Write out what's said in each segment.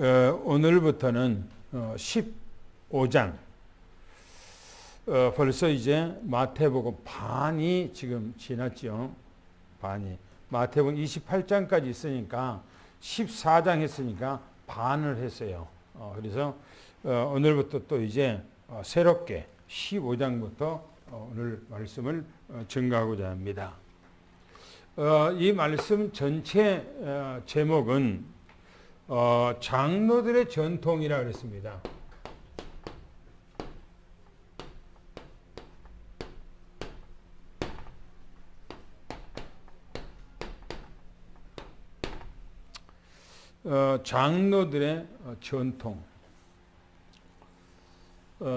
오늘부터는 15장 벌써 이제 마태복음 반이 지금 지났죠. 반이. 마태복음 28장까지 있으니까 14장 했으니까 반을 했어요. 그래서 오늘부터 또 이제 새롭게 15장부터 오늘 말씀을 증거하고자 합니다. 이 말씀 전체 제목은 장로들의 전통이라 그랬습니다. 장로들의 전통.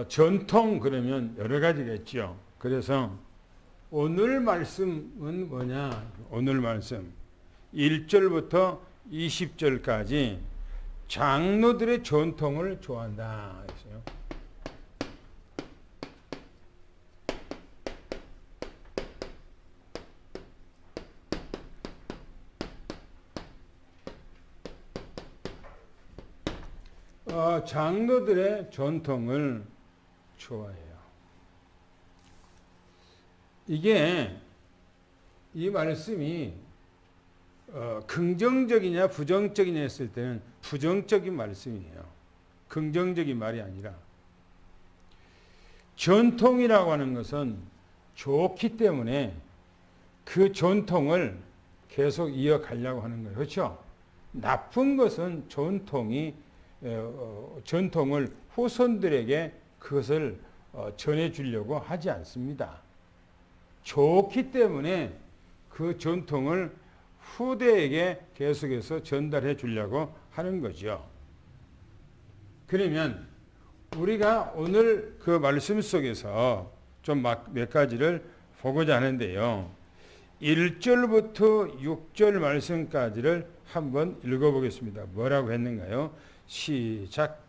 전통 그러면 여러 가지가 있죠. 그래서 오늘 말씀은 뭐냐? 오늘 말씀 1절부터 20절까지 장로들의 전통을 좋아한다 했어요. 장로들의 전통을 좋아해요. 이게 이 말씀이 긍정적이냐 부정적이냐 했을 때는 부정적인 말씀이에요. 긍정적인 말이 아니라 전통이라고 하는 것은 좋기 때문에 그 전통을 계속 이어가려고 하는 거예요. 그렇죠? 나쁜 것은 전통을 후손들에게 그것을 전해주려고 하지 않습니다. 좋기 때문에 그 전통을 후대에게 계속해서 전달해 주려고 하는 거죠. 그러면 우리가 오늘 그 말씀 속에서 좀 몇 가지를 보고자 하는데요. 1절부터 6절 말씀까지를 한번 읽어보겠습니다. 뭐라고 했는가요? 시작.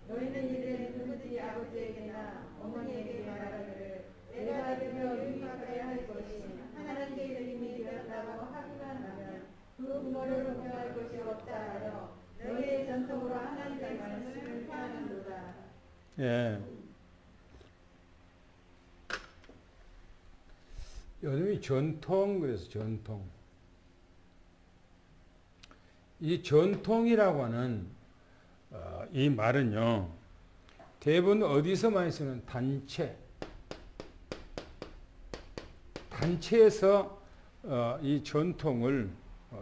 너희는 이제 누구든지 아버지에게나 어머니에게 말하기를 내가 되며 유익하게 할 것이 하나님께 드림이 되었다고 하기만 하면 그 부모를 공경할 것이 없다 하여 너희의 전통으로 하나님의 말씀을 표하는도다. 예. 요즘이 전통 그래서 전통. 이 전통이라고 하는 이 말은요, 대부분 어디서 많이 쓰는 단체에서 이 전통을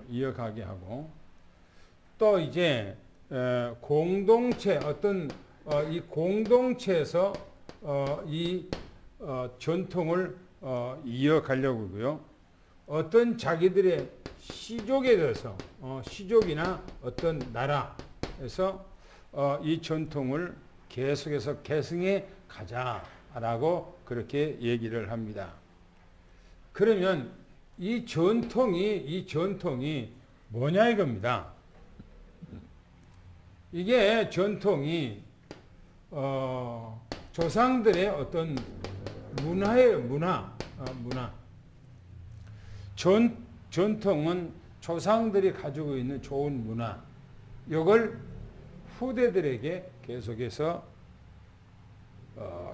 이어가게 하고, 또 이제 공동체, 이 공동체에서 이 전통을 이어가려고 하고요. 어떤 자기들의 시족에 대해서, 시족이나 어떤 나라에서 이 전통을 계속해서 계승해 가자라고 그렇게 얘기를 합니다. 그러면 이 전통이 뭐냐 이겁니다. 이게 전통이 조상들의 어떤 문화예요. 문화. 전통은 조상들이 가지고 있는 좋은 문화. 이걸 후대들에게 계속해서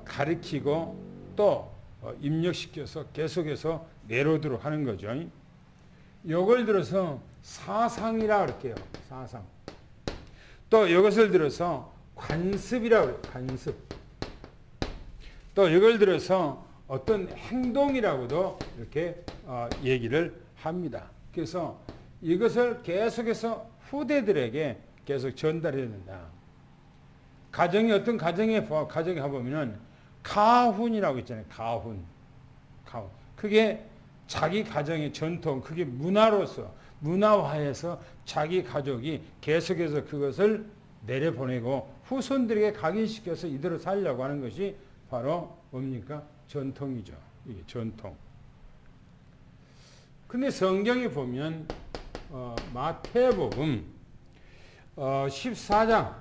가르치고 또 입력시켜서 계속해서 내려오도록 하는 거죠. 이걸 들어서 사상이라고 할게요. 사상. 또 이것을 들어서 관습이라고 해요. 관습. 또 이걸 들어서 어떤 행동이라고도 이렇게 얘기를 합니다. 그래서 이것을 계속해서 후대들에게 계속 전달해야 된다. 어떤 가정에 가보면은 가훈이라고 있잖아요. 가훈. 그게 자기 가정의 전통, 그게 문화화해서 자기 가족이 계속해서 그것을 내려보내고 후손들에게 각인시켜서 이대로 살려고 하는 것이 바로 뭡니까? 전통이죠. 이게 전통. 근데 성경에 보면 마태복음 14장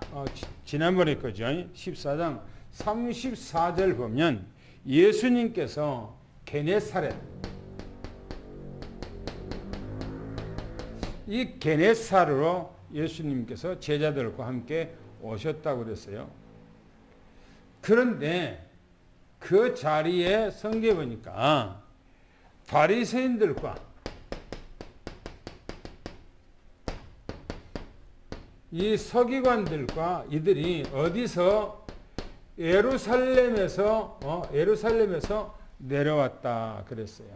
지난번에 거죠. 14장 34절 보면 예수님께서 게네사렛 이 게네사르로 예수님께서 제자들과 함께 오셨다고 그랬어요. 그런데 그 자리에 성경에 보니까 바리새인들과 이 서기관들과 이들이 어디서 예루살렘에서 내려왔다 그랬어요.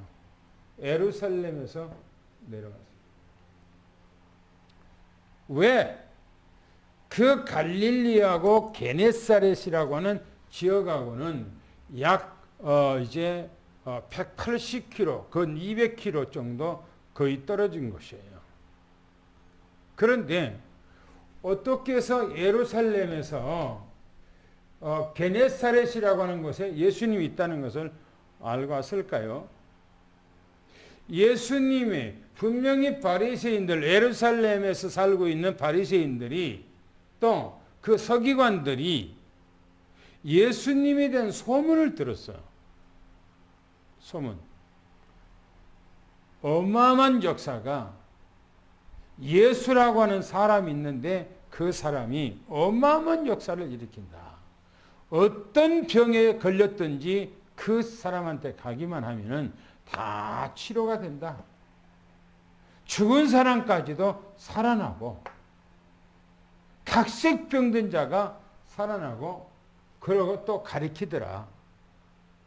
예루살렘에서 내려왔어요. 왜? 그 갈릴리하고 게네사렛이라고 하는 지역하고는 약 이제 180km, 근 200km 정도 거의 떨어진 곳이에요. 그런데 어떻게 해서 예루살렘에서 게네사렛이라고 하는 곳에 예수님이 있다는 것을 알고 왔을까요? 예수님이 분명히 바리새인들, 예루살렘에서 살고 있는 바리새인들이 또 그 서기관들이 예수님에 대한 소문을 들었어요. 소문. 어마어마한 역사가 예수라고 하는 사람이 있는데 그 사람이 어마어마한 역사를 일으킨다. 어떤 병에 걸렸든지 그 사람한테 가기만 하면은 다 치료가 된다. 죽은 사람까지도 살아나고 각색병든 자가 살아나고 그러고 또 가리키더라.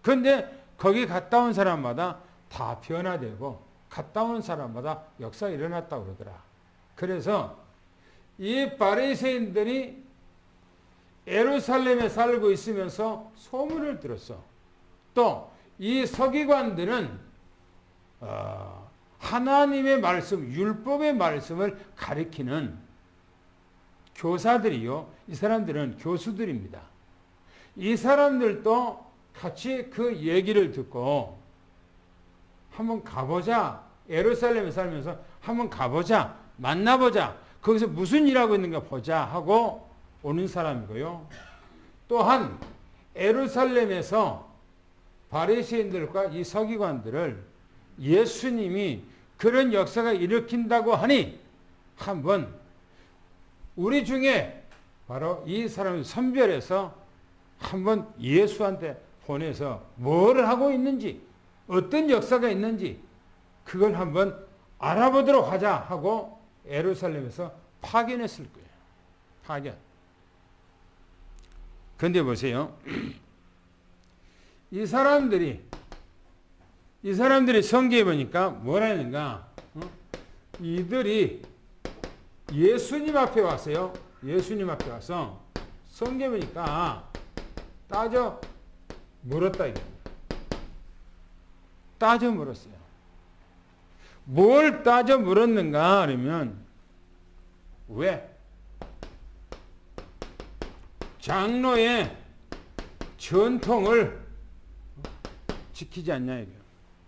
그런데 거기 갔다 온 사람마다 다 변화되고 갔다 온 사람마다 역사가 일어났다고 그러더라. 그래서 이 바리새인들이 예루살렘에 살고 있으면서 소문을 들었어. 또 이 서기관들은 하나님의 말씀, 율법의 말씀을 가리키는 교사들이요. 이 사람들은 교수들입니다. 이 사람들도 같이 그 얘기를 듣고 한번 가보자. 예루살렘에 살면서 한번 가보자. 만나보자. 거기서 무슨 일하고 있는가 보자 하고 오는 사람이고요. 또한 예루살렘에서 바리새인들과 이 서기관들을 예수님이 그런 역사가 일으킨다고 하니 한번 우리 중에 바로 이 사람을 선별해서 한번 예수한테 보내서 뭘 하고 있는지 어떤 역사가 있는지 그걸 한번 알아보도록 하자 하고 예루살렘에서 파견했을 거예요. 파견. 그런데 보세요. 이 사람들이 성경에 보니까 뭐라는가? 이들이 예수님 앞에 왔어요. 예수님 앞에 와서 성경에 보니까 따져 물었다 이거. 따져 물었어요. 뭘 따져 물었는가 그러면 왜? 장로의 전통을 지키지 않냐 이거예요.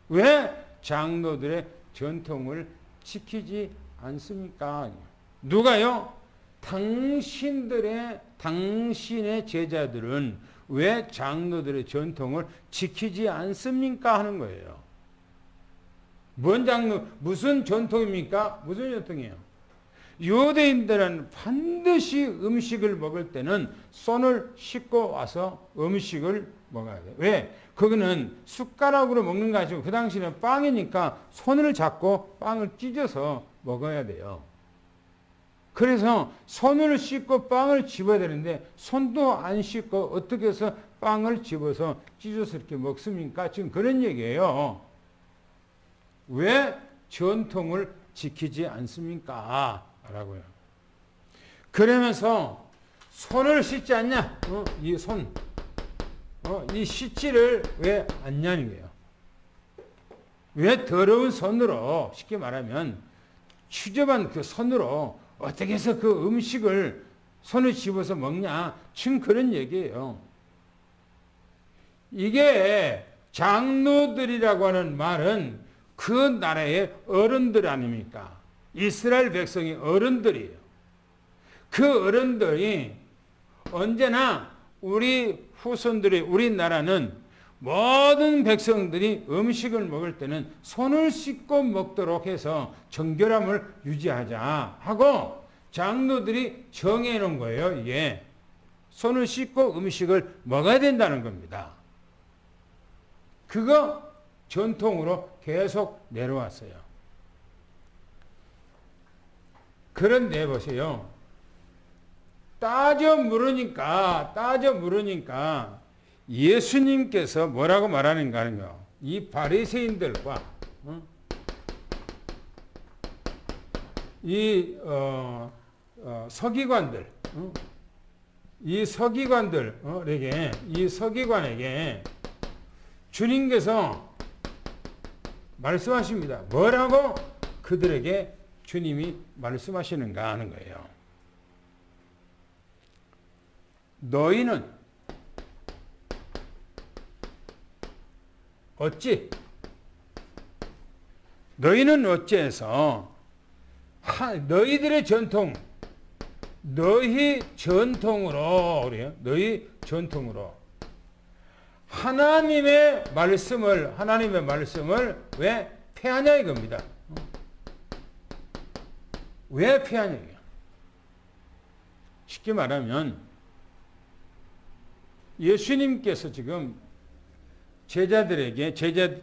왜 장로들의 전통을 지키지 않습니까? 누가요? 당신의 제자들은 왜 장로들의 전통을 지키지 않습니까? 하는 거예요. 뭔 장로, 무슨 전통입니까? 무슨 전통이에요? 유대인들은 반드시 음식을 먹을 때는 손을 씻고 와서 음식을 먹어야 돼요. 왜? 그거는 숟가락으로 먹는 거 아니고 그 당시에는 빵이니까 손을 잡고 빵을 찢어서 먹어야 돼요. 그래서 손을 씻고 빵을 집어야 되는데 손도 안 씻고 어떻게 해서 빵을 집어서 찢어서 이렇게 먹습니까? 지금 그런 얘기예요. 왜 전통을 지키지 않습니까? 라고요. 그러면서 손을 씻지 않냐? 이 손. 이 씻지를 왜 않냐는 거예요. 왜 더러운 손으로, 쉽게 말하면 추접한 그 손으로 어떻게 해서 그 음식을 손을 집어서 먹냐? 지금 그런 얘기예요. 이게 장로들이라고 하는 말은 그 나라의 어른들 아닙니까? 이스라엘 백성의 어른들이에요. 그 어른들이 언제나 우리 후손들의 우리나라는 모든 백성들이 음식을 먹을 때는 손을 씻고 먹도록 해서 정결함을 유지하자 하고 장로들이 정해 놓은 거예요. 이게 손을 씻고 음식을 먹어야 된다는 겁니다. 그거 전통으로 계속 내려왔어요. 그런데 보세요. 따져 물으니까 예수님께서 뭐라고 말하는가 하는 거. 이 바리새인들과 이 서기관들, 이 서기관에게 주님께서 말씀하십니다. 뭐라고 그들에게 주님이 말씀하시는가 하는 거예요. 너희는 어찌해서 너희들의 전통, 너희 전통으로 하나님의 말씀을 왜 폐하냐 이겁니다. 왜 폐하냐? 쉽게 말하면 예수님께서 지금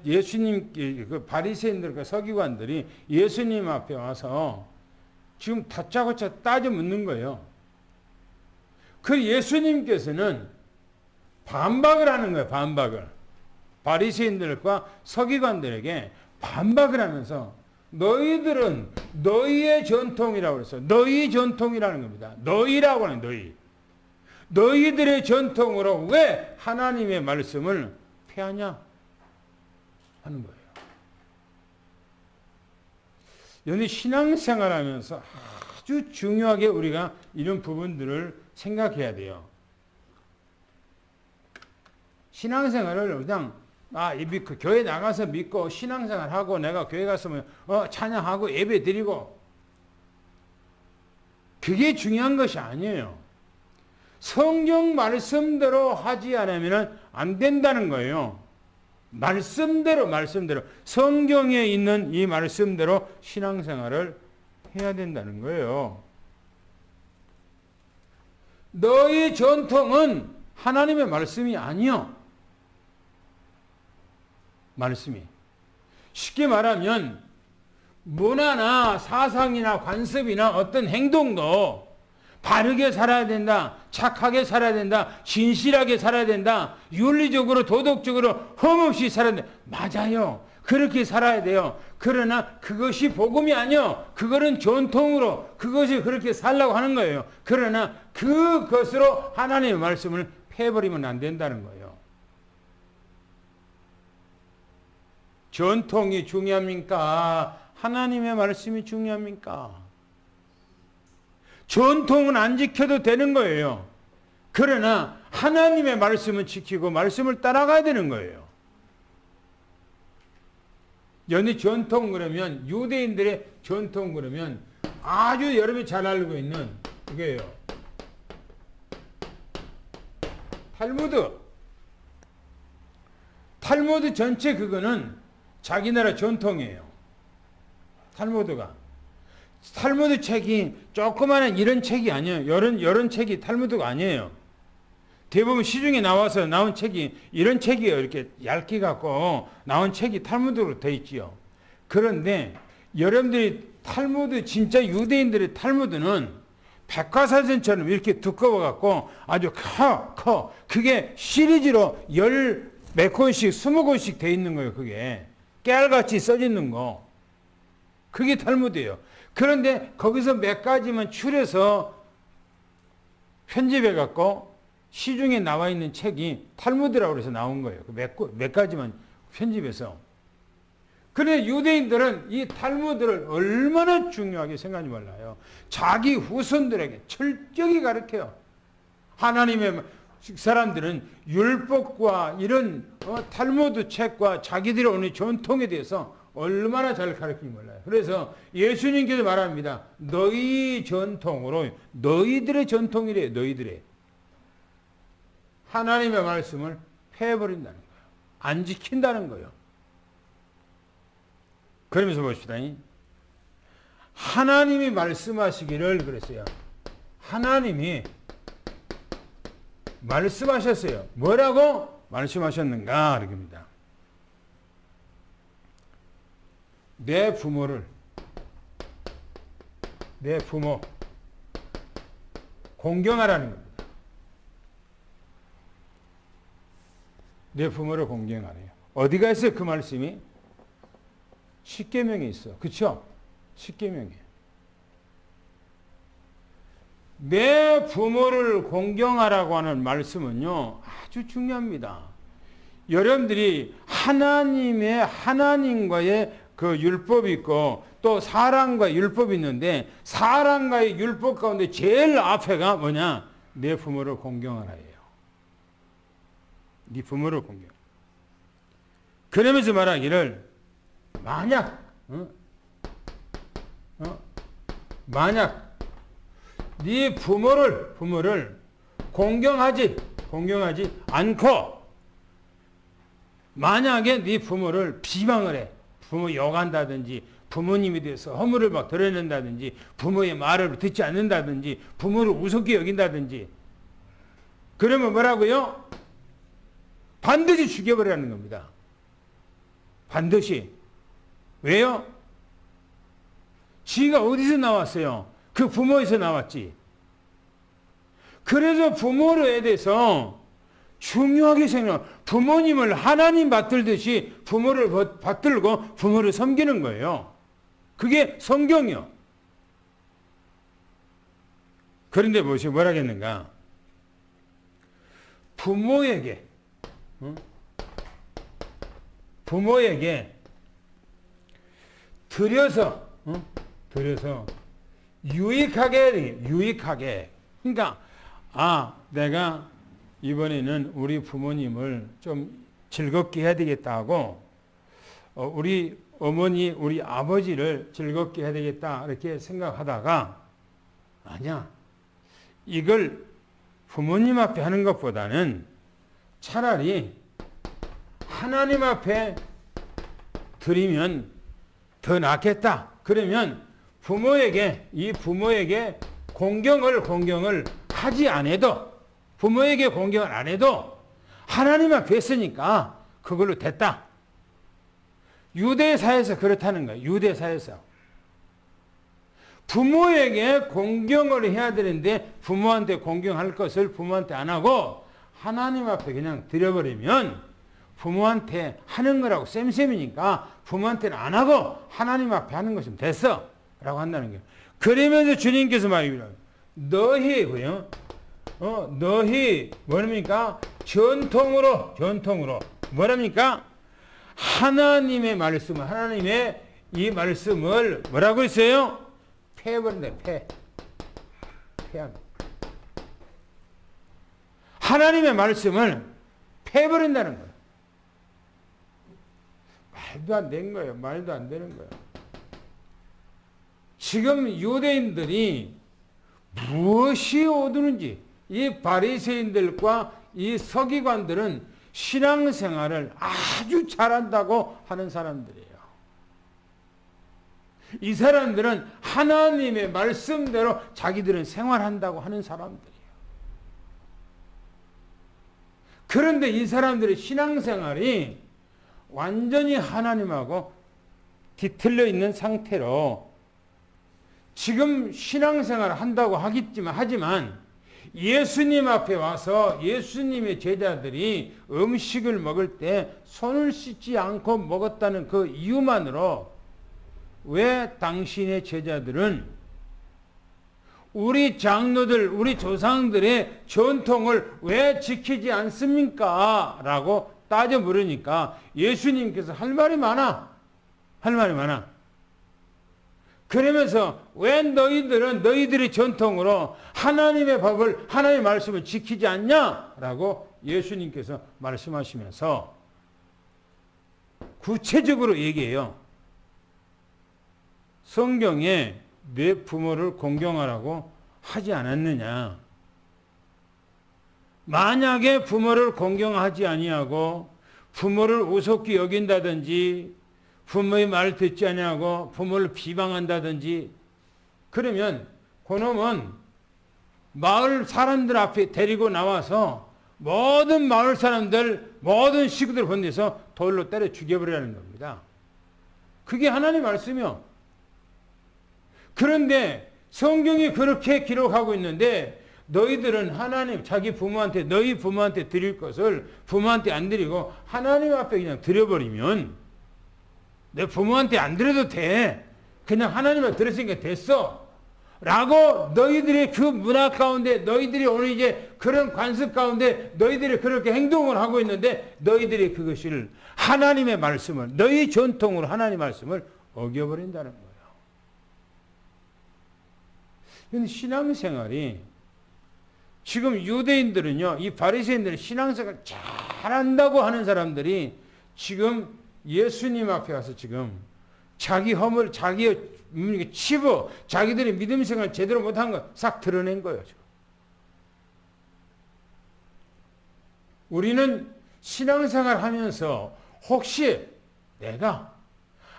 예수님 그 바리새인들과 서기관들이 예수님 앞에 와서 지금 다짜고짜 따져 묻는 거예요. 그 예수님께서는 반박을 하는 거예요. 반박을. 바리새인들과 서기관들에게 반박을 하면서 너희들은 너희의 전통이라고 그래서 너희 전통이라는 겁니다. 너희라고 하는 너희. 너희들의 전통으로 왜 하나님의 말씀을 폐하냐 하는 거예요. 여기 신앙생활하면서 아주 중요하게 우리가 이런 부분들을 생각해야 돼요. 신앙생활을 그냥 교회 나가서 믿고 신앙생활하고 내가 교회 가서 찬양하고 예배 드리고 그게 중요한 것이 아니에요. 성경 말씀대로 하지 않으면 안 된다는 거예요. 말씀대로 성경에 있는 이 말씀대로 신앙생활을 해야 된다는 거예요. 너희 전통은 하나님의 말씀이 아니요. 말씀이. 쉽게 말하면 문화나 사상이나 관습이나 어떤 행동도 바르게 살아야 된다. 착하게 살아야 된다. 진실하게 살아야 된다. 윤리적으로 도덕적으로 흠없이 살아야 된다. 맞아요. 그렇게 살아야 돼요. 그러나 그것이 복음이 아니요. 그거는 전통으로 그것이 그렇게 살라고 하는 거예요. 그러나 그것으로 하나님의 말씀을 패버리면 안 된다는 거예요. 전통이 중요합니까? 하나님의 말씀이 중요합니까? 전통은 안 지켜도 되는 거예요. 그러나 하나님의 말씀은 지키고 말씀을 따라가야 되는 거예요. 연희 전통 그러면 유대인들의 전통 그러면 아주 여러분이 잘 알고 있는 이게요. 탈무드 전체 그거는 자기 나라 전통이에요. 탈무드 책이 조그마한 이런 책이 아니에요. 이런 책이 탈무드가 아니에요. 대부분 시중에 나와서 나온 책이 이런 책이에요. 이렇게 얇게 갖고 나온 책이 탈무드로 되어 있지요. 그런데 여러분들이 탈무드 진짜 유대인들의 탈무드는 백과사전처럼 이렇게 두꺼워 갖고 아주 커. 그게 시리즈로 10몇 권씩 20권씩 되어 있는 거예요. 그게 깨알같이 써있는 거. 그게 탈무드예요. 그런데 거기서 몇 가지만 추려서 편집해 갖고 시중에 나와 있는 책이 탈무드라고 해서 나온 거예요. 몇 가지만 편집해서. 그런데 유대인들은 이 탈무드를 얼마나 중요하게 생각하는지 몰라요. 자기 후손들에게 철저히 가르쳐요. 하나님의 사람들은 율법과 이런 탈무드 책과 자기들의 오늘 전통에 대해서 얼마나 잘 가르치는지 몰라요. 그래서 예수님께서 말합니다. 너희 전통으로, 너희들의 전통이래요. 너희들의. 하나님의 말씀을 패해버린다는 거예요. 안 지킨다는 거예요. 그러면서 봅시다. 하나님이 말씀하시기를 그랬어요. 하나님이 말씀하셨어요. 뭐라고 말씀하셨는가? 그럽니다. 내 부모 공경하라는 겁니다. 내 부모를 공경하래요. 어디가 있어요? 그 말씀이? 십계명에 있어. 그렇죠? 십계명에. 내 부모를 공경하라고 하는 말씀은요, 아주 중요합니다. 여러분들이 하나님과의 그 율법이 있고, 또 사람과의 율법이 있는데, 사람과의 율법 가운데 제일 앞에가 뭐냐? 내 부모를 공경하라예요. 네 부모를 공경. 그러면서 말하기를, 만약 네 부모를 공경하지 않고 만약에 네 부모를 비방을 해, 부모 욕한다든지 부모님에 대해서 허물을 막 드러낸다든지 부모의 말을 듣지 않는다든지 부모를 우습게 여긴다든지 그러면 뭐라고요? 반드시 죽여버리라는 겁니다. 반드시. 왜요? 지가 어디서 나왔어요? 그 부모에서 나왔지. 그래서 부모에 대해서 중요하게 생각, 부모님을 하나님 받들듯이 부모를 받들고 부모를 섬기는 거예요. 그게 성경이요. 그런데 뭐라겠는가? 부모에게 드려서 유익하게. 그러니까, 내가 이번에는 우리 부모님을 좀 즐겁게 해야 되겠다고, 우리 어머니, 우리 아버지를 즐겁게 해야 되겠다, 이렇게 생각하다가, 아니야. 이걸 부모님 앞에 하는 것보다는 차라리 하나님 앞에 드리면 더 낫겠다. 그러면 이 부모에게 공경을 하지 않아도, 부모에게 공경을 안 해도 하나님 앞에 했으니까 그걸로 됐다. 유대사에서 그렇다는 거예요. 유대사에서. 부모에게 공경을 해야 되는데 부모한테 공경할 것을 부모한테 안 하고 하나님 앞에 그냥 드려버리면 부모한테 하는 거라고 쌤쌤이니까 부모한테는 안 하고 하나님 앞에 하는 것이면 됐어 라고 한다는 거예요. 그러면서 주님께서 말입니다. 너희고요. 너희 뭐랍니까? 전통으로 뭐랍니까? 하나님의 말씀을, 하나님의 이 말씀을 뭐라고 했어요? 패해버린다. 패한. 하나님의 말씀을 패해버린다는 거예요. 말도 안 되는 거예요. 말도 안 되는 거예요. 지금 유대인들이 무엇이 오드는지 이 바리새인들과 이 서기관들은 신앙생활을 아주 잘한다고 하는 사람들이에요. 이 사람들은 하나님의 말씀대로 자기들은 생활한다고 하는 사람들이에요. 그런데 이 사람들의 신앙생활이 완전히 하나님하고 뒤틀려 있는 상태로 지금 신앙생활을 한다고 하지만 예수님 앞에 와서 예수님의 제자들이 음식을 먹을 때 손을 씻지 않고 먹었다는 그 이유만으로 왜 당신의 제자들은 우리 장로들, 우리 조상들의 전통을 왜 지키지 않습니까? 라고 따져 물으니까 예수님께서 할 말이 많아. 할 말이 많아. 그러면서 왜 너희들은 너희들의 전통으로 하나님의 법을, 하나님의 말씀을 지키지 않냐라고 예수님께서 말씀하시면서 구체적으로 얘기해요. 성경에 내 부모를 공경하라고 하지 않았느냐. 만약에 부모를 공경하지 아니하고 부모를 우습게 여긴다든지 부모의 말을 듣지 아니하고 부모를 비방한다든지 그러면 그놈은 마을 사람들 앞에 데리고 나와서 모든 마을 사람들, 모든 식구들 건네서 돌로 때려 죽여버리라는 겁니다. 그게 하나님 말씀이요. 그런데 성경이 그렇게 기록하고 있는데 너희들은 하나님, 자기 부모한테, 너희 부모한테 드릴 것을 부모한테 안 드리고 하나님 앞에 그냥 드려버리면 내 부모한테 안 드려도 돼. 그냥 하나님한테 드렸으니까 됐어. 라고 너희들이 그 문화 가운데 너희들이 오늘 이제 그런 관습 가운데 너희들이 그렇게 행동을 하고 있는데 너희들이 그것을 하나님의 말씀을 너희 전통으로 하나님의 말씀을 어겨버린다는 거예요. 그런데 신앙생활이 지금 유대인들은요, 이 바리새인들은 신앙생활 잘한다고 하는 사람들이 지금 예수님 앞에 와서 지금 자기 허물, 자기 치부, 자기들의 믿음 생활 제대로 못한 거 싹 드러낸 거예요. 지금. 우리는 신앙생활 하면서 혹시 내가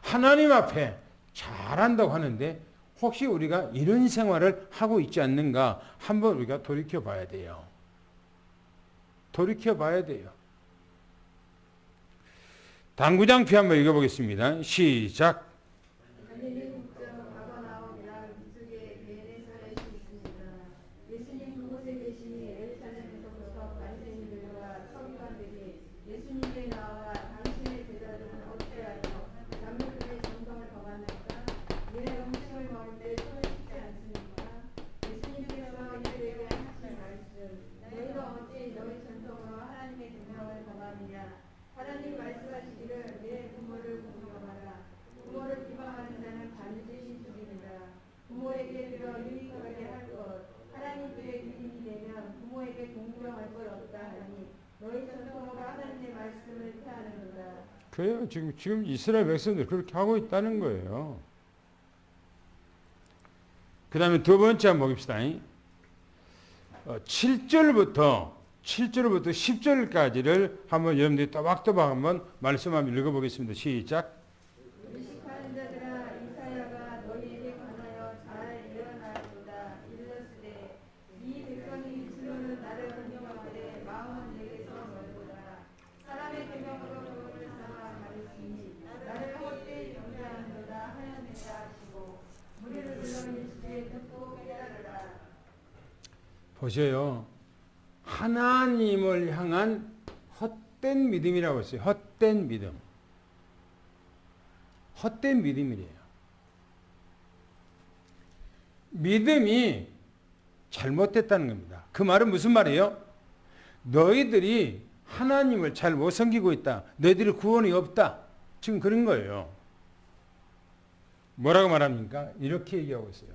하나님 앞에 잘한다고 하는데 혹시 우리가 이런 생활을 하고 있지 않는가 한번 우리가 돌이켜 봐야 돼요. 돌이켜 봐야 돼요. 당구장표 한번 읽어보겠습니다. 시작. 예수님 그곳에 계시니 예루살렘에서부터 바리새인들과 서기관들이 예수님께 나와 당신의 제자들은 어찌하여 남녀들의 정성을 범하나이까? 이는 음식을 먹을 때 손을 씻지 않습니까? 예수님께서 이들에게 하신 말씀, 너희가 어찌 너희 전통으로 하나님의 계명을 범하느냐? 하나님 말씀하시기를 내 부모를 공경하라. 부모를 비방하는 자는 반드시 죽이리라. 부모에게 들어 유익하게 할 것, 하나님께 기름이 되면 부모에게 공경할 것 없다 하니 너희 전통으로 하나님의 말씀을 폐하는도다. 그래요. 지금 이스라엘 백성들 그렇게 하고 있다는 거예요. 그 다음에 두 번째 한번 보깁시다. 7절부터 10절까지를 한번 여러분들이 또박또박 한번 말씀 한번 읽어보겠습니다. 시작. 의식하는 자들아, 이사야가 너희에게 관하여 잘 일어나도다. 이르렀으되 이 백성이 입술로는 나를 공경하되 마음은 내게서 멀도다. 사람의 계명으로 그것을 삼아 가르치니 나를 헛되이 경배하는도다 하였느니라 하시고 무리를 불러일시되 듣고 깨달으라. 보세요. 하나님을 향한 헛된 믿음이라고 했어요. 헛된 믿음. 헛된 믿음이래요. 믿음이 잘못됐다는 겁니다. 그 말은 무슨 말이에요? 너희들이 하나님을 잘 못 섬기고 있다. 너희들이 구원이 없다. 지금 그런 거예요. 뭐라고 말합니까? 이렇게 얘기하고 있어요.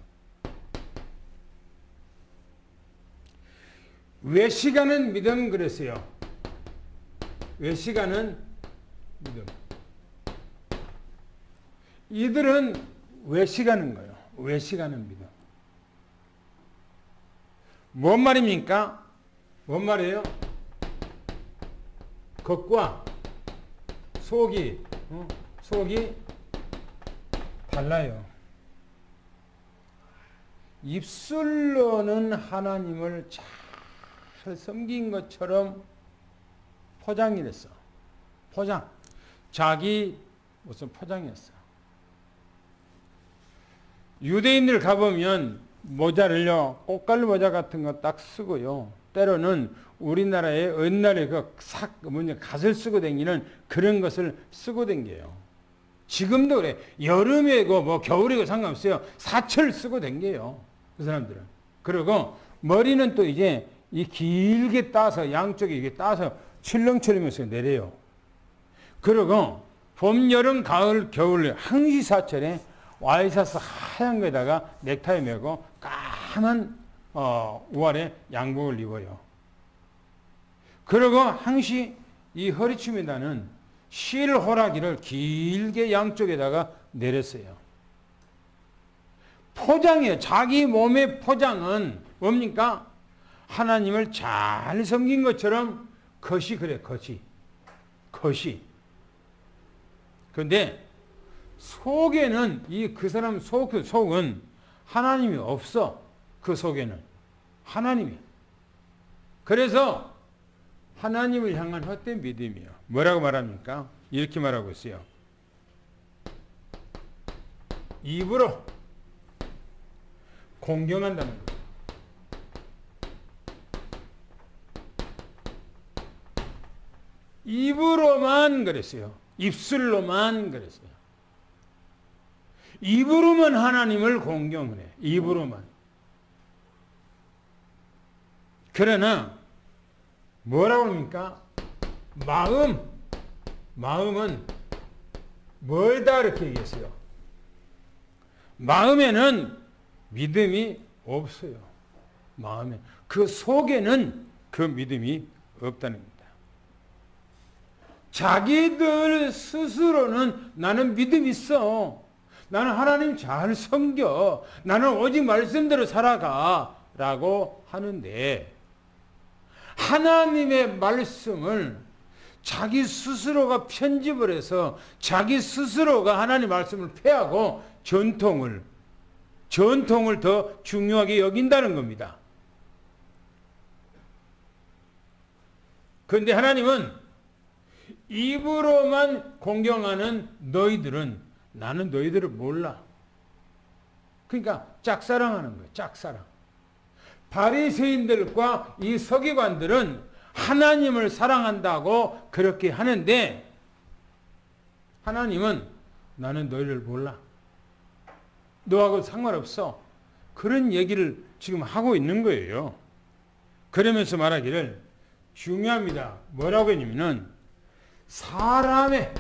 외식하는 믿음 그랬어요. 외식하는 믿음. 이들은 외식하는 거예요. 외식하는 믿음. 뭔 말입니까? 뭔 말이에요? 겉과 속이 달라요. 입술로는 하나님을 잘 섬긴 것처럼 포장이 됐어. 포장. 자기 무슨 포장이었어. 유대인들 가보면 모자를요, 꽃갈로 모자 같은 거 딱 쓰고요. 때로는 우리나라의 옛날에 갓을 쓰고 다니는 그런 것을 쓰고 다녀요. 지금도 그래. 여름이고 뭐 겨울이고 상관없어요. 사철 쓰고 다녀요. 그 사람들은. 그리고 머리는 또 이제 이 길게 따서 양쪽에 이게 따서 출렁출렁해서 내려요. 그리고 봄, 여름, 가을, 겨울 항시사철에 와이셔츠 하얀 거에다가 넥타이 메고 까만 우아래 양복을 입어요. 그리고 항시 이 허리춤에다는 실호라기를 길게 양쪽에다가 내렸어요. 포장이에요. 자기 몸의 포장은 뭡니까? 하나님을 잘 섬긴 것처럼 겉이 그래, 겉이. 그런데 속에는 그 사람 속은 하나님이 없어. 그 속에는 하나님이야. 그래서 하나님을 향한 헛된 믿음이에요. 뭐라고 말합니까? 이렇게 말하고 있어요. 입으로 공경한다는 거예요. 입으로만 그랬어요. 입술로만 그랬어요. 입으로만 하나님을 공경을 해. 입으로만. 그러나 뭐라고 합니까? 마음은 멀다 이렇게 얘기했어요. 마음에는 믿음이 없어요. 마음에. 그 속에는 그 믿음이 없다는 겁니다. 자기들 스스로는 나는 믿음 있어. 나는 하나님 잘 섬겨. 나는 오직 말씀대로 살아가. 라고 하는데 하나님의 말씀을 자기 스스로가 편집을 해서 자기 스스로가 하나님의 말씀을 폐하고 전통을 더 중요하게 여긴다는 겁니다. 그런데 하나님은 입으로만 공경하는 너희들은 나는 너희들을 몰라. 그러니까 짝사랑하는 거예요. 짝사랑. 바리새인들과 이 서기관들은 하나님을 사랑한다고 그렇게 하는데 하나님은 나는 너희를 몰라. 너하고 상관없어. 그런 얘기를 지금 하고 있는 거예요. 그러면서 말하기를 중요합니다. 뭐라고 했냐면은 사람의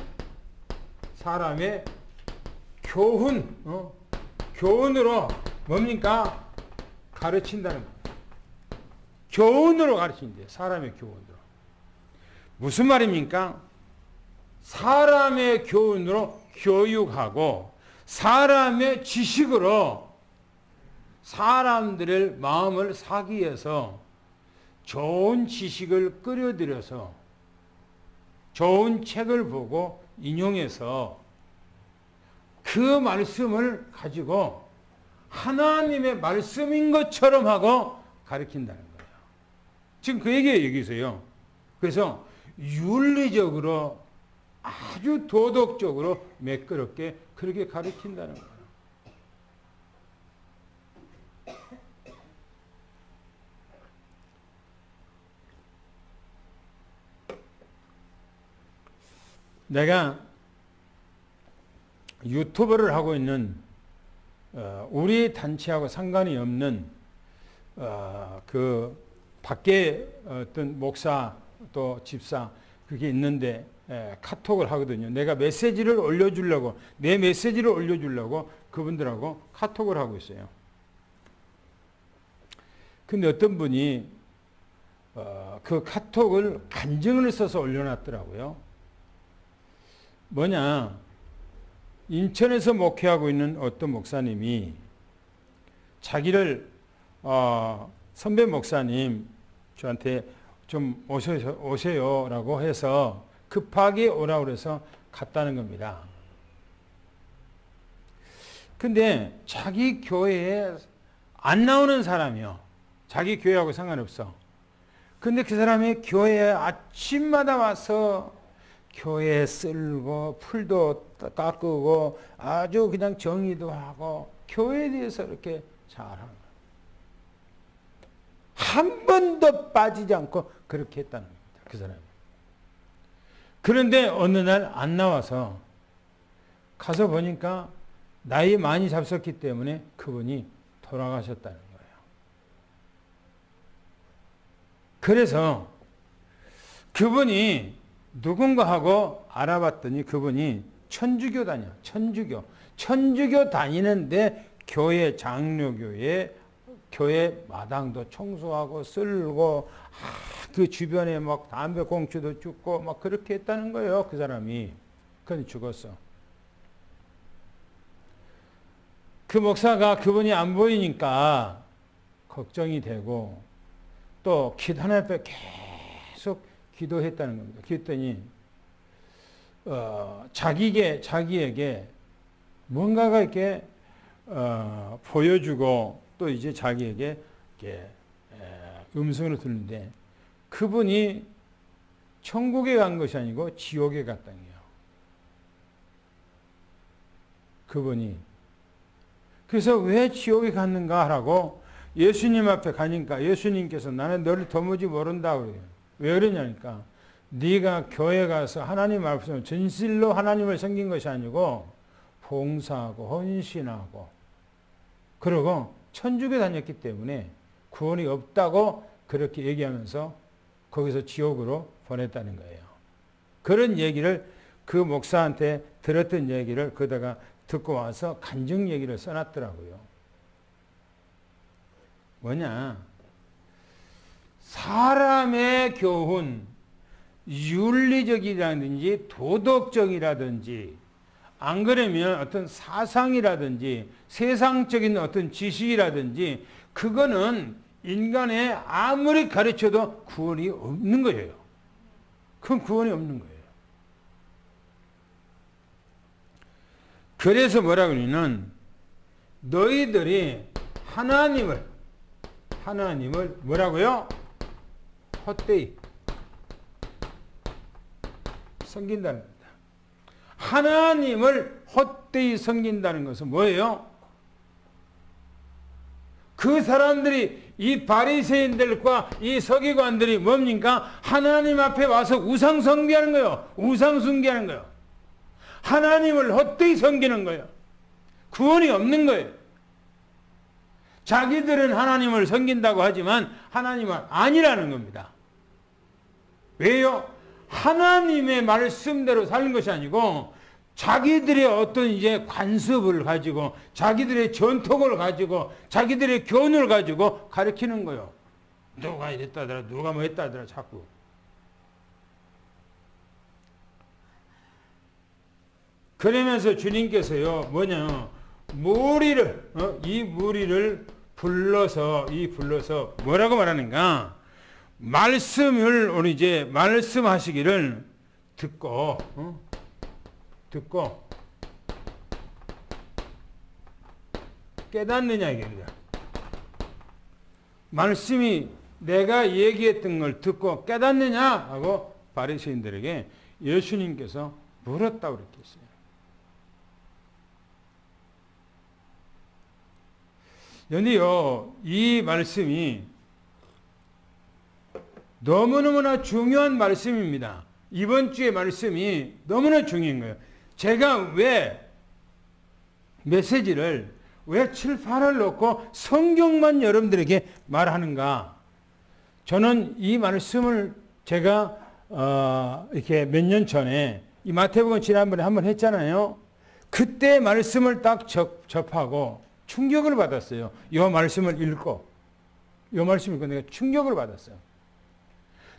교훈으로 뭡니까? 가르친다는 거예요. 교훈으로 가르친대요. 사람의 교훈으로. 무슨 말입니까? 사람의 교훈으로 교육하고 사람의 지식으로 사람들의 마음을 사기 위해서 좋은 지식을 끌어들여서 좋은 책을 보고 인용해서 그 말씀을 가지고 하나님의 말씀인 것처럼 하고 가르친다는 거예요. 지금 그 얘기예요, 여기서요. 그래서 윤리적으로 아주 도덕적으로 매끄럽게 그렇게 가르친다는 거예요. 내가 유튜브를 하고 있는 우리 단체하고 상관이 없는 그 밖에 어떤 목사 또 집사 그게 있는데 카톡을 하거든요. 내가 메시지를 올려주려고 내 메시지를 올려주려고 그분들하고 카톡을 하고 있어요. 근데 어떤 분이 그 카톡을 간증을 써서 올려놨더라고요. 뭐냐, 인천에서 목회하고 있는 어떤 목사님이 자기를 선배 목사님 저한테 좀 오세요라고 해서 급하게 오라고 그래서 갔다는 겁니다. 근데 자기 교회에 안 나오는 사람이요. 자기 교회하고 상관없어. 근데 그 사람이 교회에 아침마다 와서 교회 쓸고 풀도 깎고 아주 그냥 정의도 하고 교회에 대해서 이렇게 잘하는 거예요. 한 번도 빠지지 않고 그렇게 했다는 겁니다. 그 사람이. 그런데 어느 날 안 나와서 가서 보니까 나이 많이 잡섰기 때문에 그분이 돌아가셨다는 거예요. 그래서 그분이 누군가 하고 알아봤더니 그분이 천주교 다녀. 천주교 다니는데 교회 장로교회 교회 마당도 청소하고 쓸고 그 주변에 막 담배 공추도 줍고 막 그렇게 했다는 거예요. 그 사람이. 그런데 죽었어. 그 목사가 그분이 안 보이니까 걱정이 되고 또 하나님 앞에 계속 기도했다는 겁니다. 그랬더니 자기에게 뭔가가 이렇게 보여주고 또 이제 자기에게 이렇게 음성으로 듣는데 그분이 천국에 간 것이 아니고 지옥에 갔다는 거예요. 그분이. 그래서 왜 지옥에 갔는가 하라고 예수님 앞에 가니까 예수님께서 나는 너를 도무지 모른다 그래요. 왜 그러냐니까 네가 교회 가서 하나님 앞에서 진실로 하나님을 섬긴 것이 아니고 봉사하고 헌신하고 그러고 천주교 다녔기 때문에 구원이 없다고 그렇게 얘기하면서 거기서 지옥으로 보냈다는 거예요. 그런 얘기를 그 목사한테 들었던 얘기를 그다가 듣고 와서 간증 얘기를 써놨더라고요. 뭐냐? 사람의 교훈, 윤리적이라든지 도덕적이라든지 안 그러면 어떤 사상이라든지 세상적인 어떤 지식이라든지 그거는 인간의 아무리 가르쳐도 구원이 없는 거예요. 그건 구원이 없는 거예요. 그래서 뭐라 그러냐면 너희들이 하나님을 뭐라고요? 헛되이 섬긴다는 겁니다. 하나님을 헛되이 섬긴다는 것은 뭐예요? 그 사람들이 이 바리새인들과 이 서기관들이 뭡니까? 하나님 앞에 와서 우상 숭배하는 거예요. 우상 숭배하는 거예요. 하나님을 헛되이 섬기는 거예요. 구원이 없는 거예요. 자기들은 하나님을 섬긴다고 하지만 하나님은 아니라는 겁니다. 왜요? 하나님의 말씀대로 사는 것이 아니고 자기들의 어떤 이제 관습을 가지고 자기들의 전통을 가지고 자기들의 교훈을 가지고 가르치는 거예요. 누가 이랬다더라, 누가 뭐 했다더라 자꾸. 그러면서 주님께서요 뭐냐 이 무리를 불러서 뭐라고 말하는가? 말씀을 우리 이제 말씀하시기를 듣고 깨닫느냐 이게. 말씀이 내가 얘기했던 걸 듣고 깨닫느냐 하고 바리새인들에게 예수님께서 물었다고 그렇게 했어요. 그런데요 이 말씀이 너무너무나 중요한 말씀입니다. 이번 주의 말씀이 너무나 중요한 거예요. 제가 왜 메시지를 왜 7, 8을 놓고 성경만 여러분들에게 말하는가? 저는 이 말씀을 제가 이렇게 몇 년 전에 이 마태복음 지난번에 한번 했잖아요. 그때 말씀을 딱 접하고 충격을 받았어요. 이 말씀을 읽고 내가 충격을 받았어요.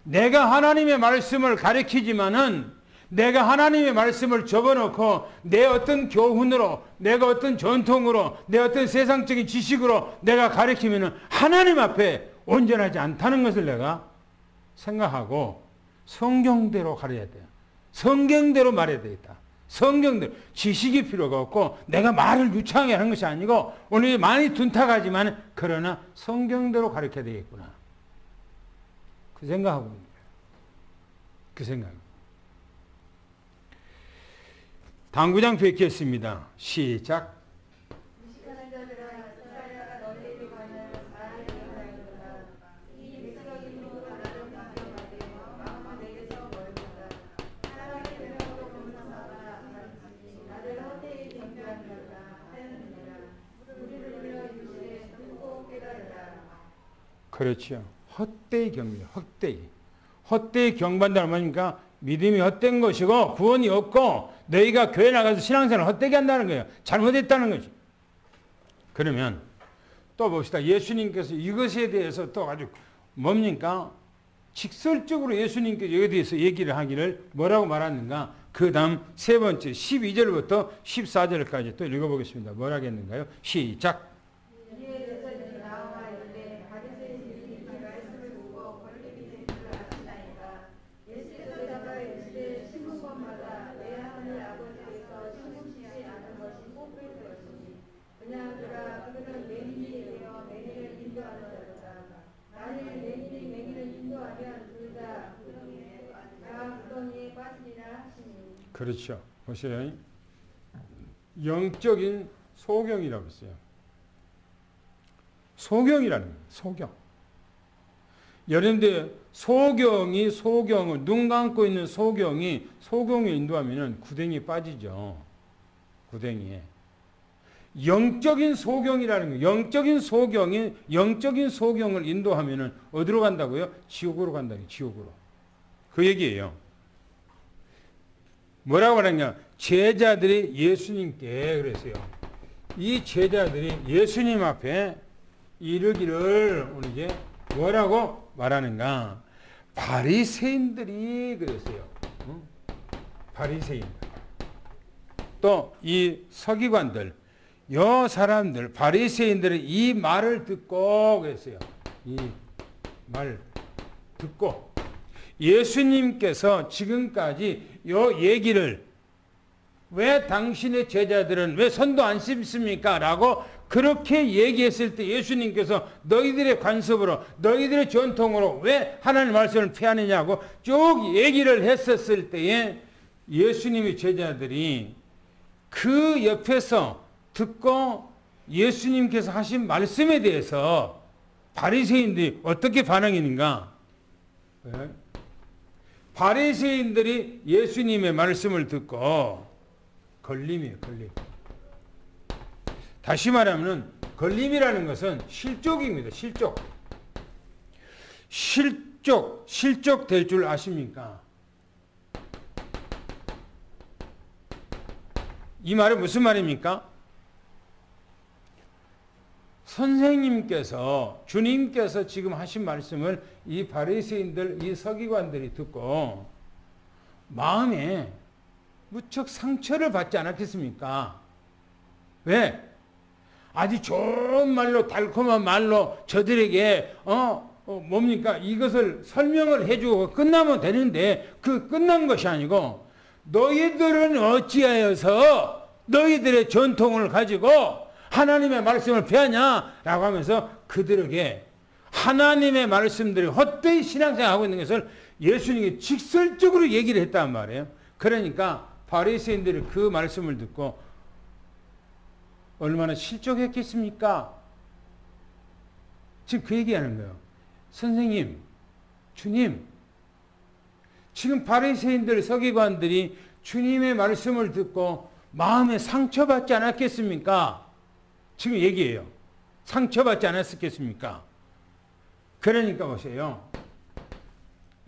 내가 하나님의 말씀을 가르치지만은 내가 하나님의 말씀을 접어놓고 내 어떤 교훈으로 내가 어떤 전통으로 내 어떤 세상적인 지식으로 내가 가르치면은 하나님 앞에 온전하지 않다는 것을 내가 생각하고 성경대로 가르쳐야 돼요. 성경대로 말해야 되겠다. 성경대로 지식이 필요가 없고 내가 말을 유창하게 하는 것이 아니고 오늘 많이 둔탁하지만 그러나 성경대로 가르쳐야 되겠구나. 그 생각하고 있는 거예요. 그 생각. 당구장 뵙겠습니다. 시작. 그렇죠. 헛되이 경배, 헛되이 경배한다는 말이니까 믿음이 헛된 것이고 구원이 없고 너희가 교회 나가서 신앙생활을 헛되게 한다는 거예요. 잘못했다는 거지. 그러면 또 봅시다. 예수님께서 이것에 대해서 또 아주 뭡니까? 직설적으로 예수님께서 여기에 대해서 얘기를 하기를 뭐라고 말하는가? 그 다음 세 번째 12절부터 14절까지 또 읽어보겠습니다. 뭐라고 했는가요? 시작. 그렇죠. 보세요. 영적인 소경이라고 했어요. 소경이라는 거예요. 소경. 여러분들 소경을 눈 감고 있는 소경이 소경에 인도하면 구덩이에 빠지죠. 구덩이에. 영적인 소경이라는 거예요. 영적인 소경을 인도하면 어디로 간다고요? 지옥으로 간다고요. 지옥으로. 그 얘기예요. 뭐라고 말하냐? 제자들이 예수님께 그랬어요. 이 제자들이 예수님 앞에 이르기를 오늘 이제 뭐라고 말하는가? 바리새인들이 그랬어요. 바리새인. 또 이 서기관들, 요 사람들, 바리새인들이 이 말을 듣고 그랬어요. 이 말 듣고 예수님께서 지금까지 요 얘기를 왜 당신의 제자들은 왜 손도 안 씻습니까? 라고 그렇게 얘기했을 때 예수님께서 너희들의 관습으로 너희들의 전통으로 왜 하나님의 말씀을 피하느냐고 쭉 얘기를 했었을 때에 예수님의 제자들이 그 옆에서 듣고 예수님께서 하신 말씀에 대해서 바리새인들이 어떻게 반응했는가? 바리새인들이 예수님의 말씀을 듣고 걸림이에요. 걸림. 다시 말하면 걸림이라는 것은 실족입니다. 실족 될 줄 아십니까? 이 말은 무슨 말입니까? 선생님께서 주님께서 지금 하신 말씀을 이 바리새인들, 이 서기관들이 듣고 마음에 무척 상처를 받지 않았겠습니까? 왜? 아주 좋은 말로 달콤한 말로 저들에게 뭡니까? 이것을 설명을 해주고 끝나면 되는데 그 끝난 것이 아니고 너희들은 어찌하여서 너희들의 전통을 가지고 하나님의 말씀을 폐하냐라고 하면서 그들에게 하나님의 말씀들이 헛되이 신앙생활하고 있는 것을 예수님이 직설적으로 얘기를 했단 말이에요. 그러니까 바리새인들이 그 말씀을 듣고 얼마나 실족했겠습니까? 지금 그 얘기하는 거예요. 선생님, 주님, 지금 바리새인들, 서기관들이 주님의 말씀을 듣고 마음에 상처받지 않았겠습니까? 지금 얘기해요. 상처받지 않았겠습니까? 그러니까 보세요.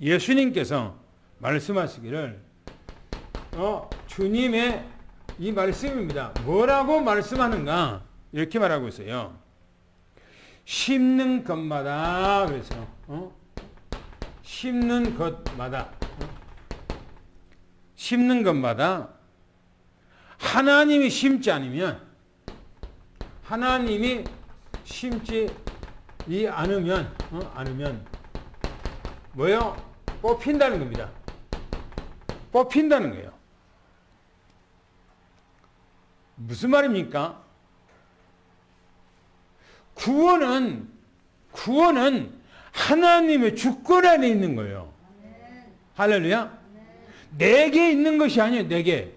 예수님께서 말씀하시기를 주님의 이 말씀입니다. 뭐라고 말씀하는가? 이렇게 말하고 있어요. 심는 것마다 그래서 심는 것마다 하나님이 심지 않으면 하나님이 심지 않으면 뭐요? 뽑힌다는 겁니다. 뽑힌다는 거예요. 무슨 말입니까? 구원은 하나님의 주권 안에 있는 거예요. 할렐루야. 내게 있는 것이 아니에요. 내게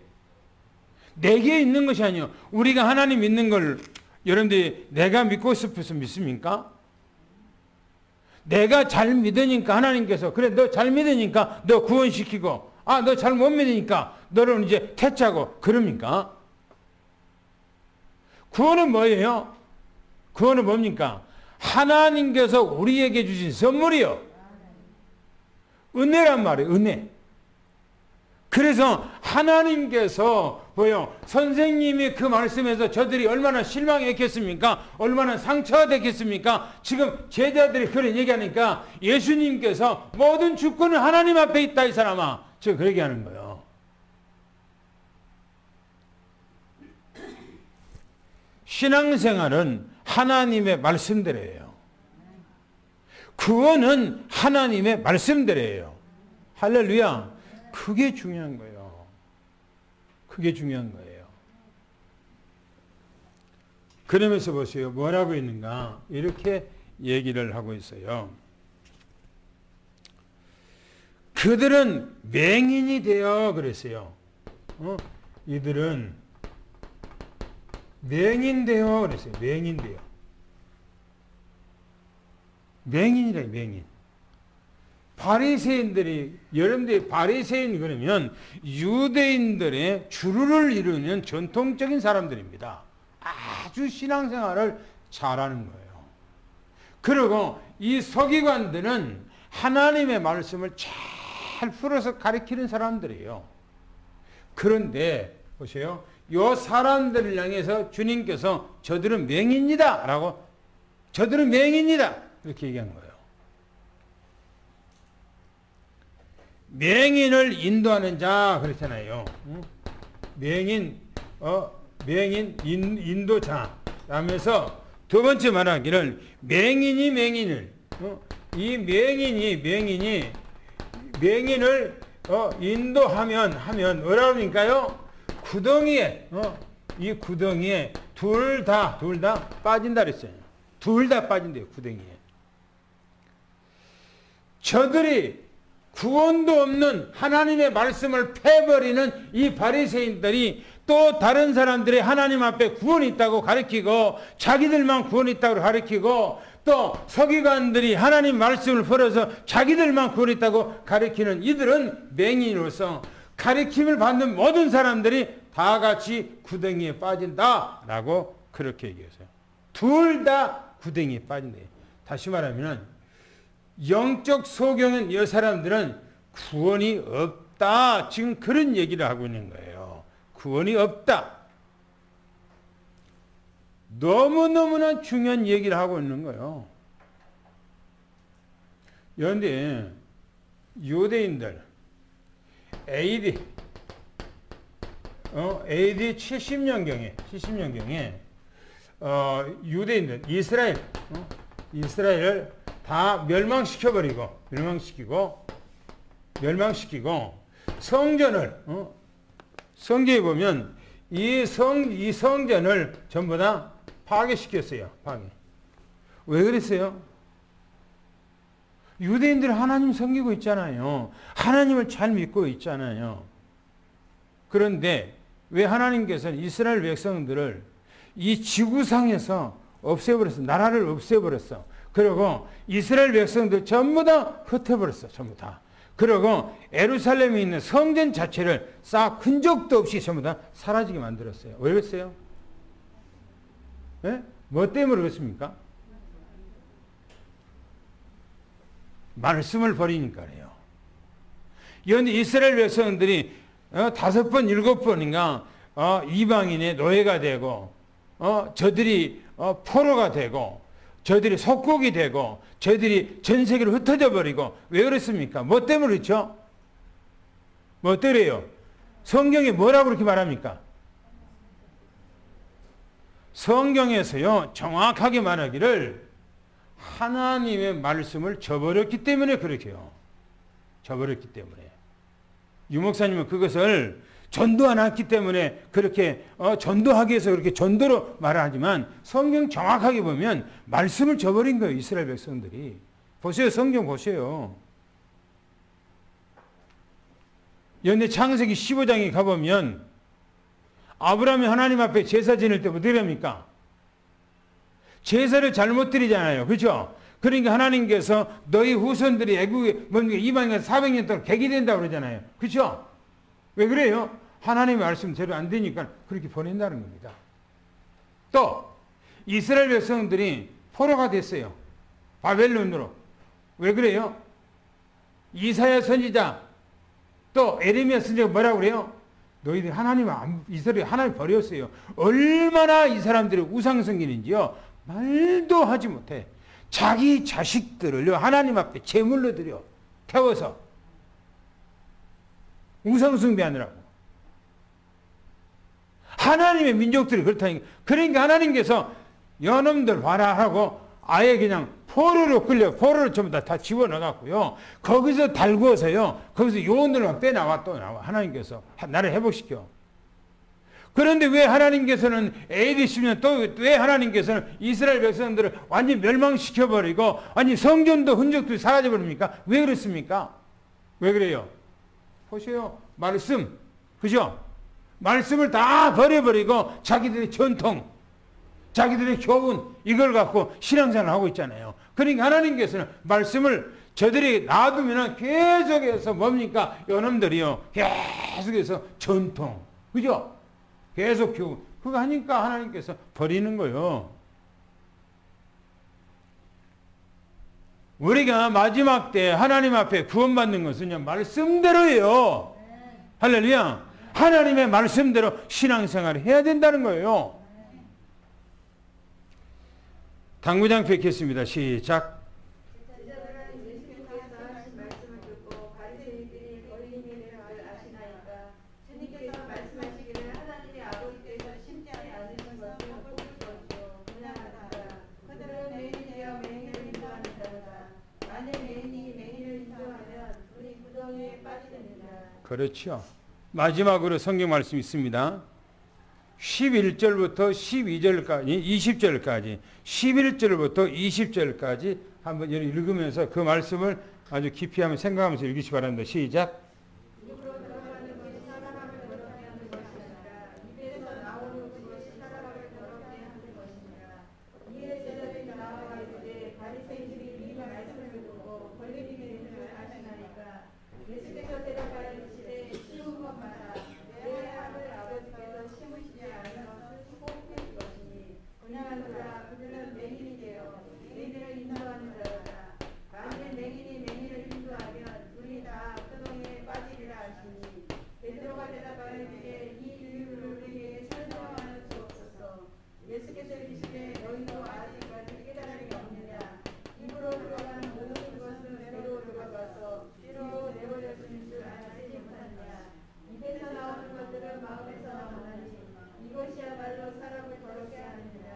있는 것이 아니에요. 우리가 하나님 믿는 걸 여러분들이 내가 믿고 싶어서 믿습니까? 내가 잘 믿으니까 하나님께서 그래 너 잘 믿으니까 너 구원시키고 너 잘 못 믿으니까 너를 이제 퇴짜고 그럽니까? 구원은 뭐예요? 구원은 뭡니까? 하나님께서 우리에게 주신 선물이요. 은혜란 말이에요. 은혜. 그래서 하나님께서 뭐요? 선생님이 그 말씀에서 저들이 얼마나 실망했겠습니까? 얼마나 상처가 됐겠습니까? 지금 제자들이 그런 얘기하니까 예수님께서 모든 주권은 하나님 앞에 있다 이 사람아. 지금 그렇게 하는 거예요. 신앙생활은 하나님의 말씀대로예요. 구원은 하나님의 말씀대로예요. 할렐루야. 그게 중요한 거예요. 그게 중요한 거예요. 그러면서 보세요. 뭐라고 있는가? 이렇게 얘기를 하고 있어요. 그들은 맹인이 되어 그랬어요. 이들은 맹인되어 그랬어요. 맹인되어. 맹인이래, 맹인. 바리새인들이, 여러분들이 바리새인 그러면 유대인들의 주류를 이루는 전통적인 사람들입니다. 아주 신앙생활을 잘하는 거예요. 그리고 이 서기관들은 하나님의 말씀을 잘 풀어서 가르치는 사람들이에요. 그런데 보세요. 이 사람들을 향해서 주님께서 저들은 맹인이다 라고, 저들은 맹인이다 이렇게 얘기한 거예요. 맹인을 인도하는 자 그랬잖아요. 맹인 인도자 하면서 두 번째 말하기를 맹인을 이 맹인을 인도하면 뭐라고 하니까요? 구덩이에 이 구덩이에 둘 다 빠진다 그랬어요. 둘 다 빠진대요. 구덩이에. 저들이 구원도 없는 하나님의 말씀을 패버리는 이 바리새인들이 또 다른 사람들이 하나님 앞에 구원이 있다고 가르치고 자기들만 구원이 있다고 가르치고 또 서기관들이 하나님 말씀을 풀어서 자기들만 구원이 있다고 가르치는 이들은 맹인으로서 가르침을 받는 모든 사람들이 다 같이 구덩이에 빠진다라고 그렇게 얘기했어요. 둘 다 구덩이에 빠진다. 다시 말하면 영적 소경은 이 사람들은 구원이 없다. 지금 그런 얘기를 하고 있는 거예요. 구원이 없다. 너무너무나 중요한 얘기를 하고 있는 거예요. 그런데 유대인들 AD 70년경에 유대인들 이스라엘을 다 멸망시키고 성전을 성경에 보면 이 성전을 전부 다 파괴시켰어요. 왜 그랬어요? 유대인들은 하나님 섬기고 있잖아요. 하나님을 잘 믿고 있잖아요. 그런데 왜 하나님께서는 이스라엘 백성들을 이 지구상에서 없애버렸어. 나라를 없애버렸어. 그리고 이스라엘 백성들 전부 다 흩어버렸어. 전부 다. 그리고 예루살렘에 있는 성전 자체를 싹 흔적도 없이 전부 다 사라지게 만들었어요. 왜 그랬어요? 네? 뭐 때문에 그렇습니까? 말씀을 버리니까요. 그런데 이스라엘 백성들이 5번, 7번인가 이방인의 노예가 되고 저들이 포로가 되고 저들이 속국이 되고 저들이 전 세계로 흩어져 버리고 왜 그랬습니까? 뭐 때문에 그렇죠? 뭐 때문에요? 성경에 뭐라고 그렇게 말합니까? 성경에서요 정확하게 말하기를 하나님의 말씀을 저버렸기 때문에 그렇게요. 저버렸기 때문에. 유 목사님은 그것을 전도 안 했기 때문에 그렇게 전도하기 위해서 그렇게 전도로 말하지만 성경 정확하게 보면 말씀을 저버린 거예요. 이스라엘 백성들이. 보세요. 성경 보세요. 그런데 창세기 15장에 가보면 아브라함이 하나님 앞에 제사 지낼 때 어떻게 합니까? 제사를 잘못 드리잖아요. 그렇죠? 그러니까 하나님께서 너희 후손들이 애국에 이방인에서 400년 동안 객이 된다고 그러잖아요. 그렇죠? 왜 그래요? 하나님의 말씀대로 안 되니까 그렇게 보낸다는 겁니다. 또 이스라엘 백성들이 포로가 됐어요. 바벨론으로. 왜 그래요? 이사야 선지자 또 에레미야 선지자가 뭐라고 그래요? 너희들이 이스라엘 하나님 버렸어요. 얼마나 이 사람들이 우상숭배인지요. 말도 하지 못해. 자기 자식들을 하나님 앞에 제물로 드려 태워서 우상숭배하느라고. 하나님의 민족들이 그렇다니까. 그러니까 하나님께서 여놈들 봐라 하고 아예 그냥 포로로 전부 다 집어넣어갖고요. 거기서 달구어서요. 거기서 요원들만 빼나와 또 나와. 하나님께서 나를 회복시켜. 그런데 왜 하나님께서는 AD 10년 또 왜 하나님께서는 이스라엘 백성들을 완전히 멸망시켜버리고 완전히 성전도 흔적도 사라져버립니까? 왜 그렇습니까? 왜 그래요? 보세요. 말씀. 그죠? 말씀을 다 버려버리고 자기들의 전통, 자기들의 교훈 이걸 갖고 신앙생활을 하고 있잖아요. 그러니까 하나님께서는 말씀을 저들이 놔두면 계속해서 뭡니까? 요놈들이요. 계속해서 전통. 그죠? 계속 교훈. 그거 하니까 하나님께서 버리는 거예요. 우리가 마지막 때 하나님 앞에 구원받는 것은요. 말씀대로예요. 할렐루야. 하나님의 말씀대로 신앙생활을 해야 된다는 거예요. 당구장 뵙겠습니다. 시작. 제자들은 예수님께서 하신 말씀을 듣고 바리새인들이 거리임을 아시나이까. 주님께서 말씀하시기를 하나님의 아버지께서 심지 않으신 것을 볼 것이요 그냥하다. 그들은 맹인이 되어 맹인을 인도하는 자로다. 만일 맹인이 맹인을 인도하면 우리 구덩이에 빠지느니라. 그렇죠. 마지막으로 성경 말씀 있습니다. 11절부터 12절까지, 20절까지, 11절부터 20절까지 한번 읽으면서 그 말씀을 아주 깊이 한번 생각하면서 읽으시기 바랍니다. 시작. 입으로 들어가는 것이 사람을 더럽게 하는 것이니라. 입에서 나오는 것이 사람을 더럽게 하는 것이니라. 이에 제자들이 나와 이르되 바리새인들이 이 말씀을 듣고 걸림이 되는 줄 아시나이까. 예수께서 대답하여 이르시되 쉬운 것마다 내 학을 아버지께서 심으시지 않은 것을 호흡할 것이니 그냥하노라. 그들은 맹인이 되어 맹인을 인도하는 자로다. 만일 맹인이 맹인을 인도하면 우리 다 구덩이에 빠지리라 하시니 베드로가 대답하여 이르되 이 이유를 우리에게 설명하여 주옵소서. 예수께서 이르시되 너희도 아직까지 깨달음이 없느냐. 입으로 들어가는 모든 것은 배로 들어가서 뒤로 내버려지는 줄 알지 못하느냐. 입에서 나오는 것들은 마음에서 나오나니 이것이야말로 사람을 더럽게 하느니라.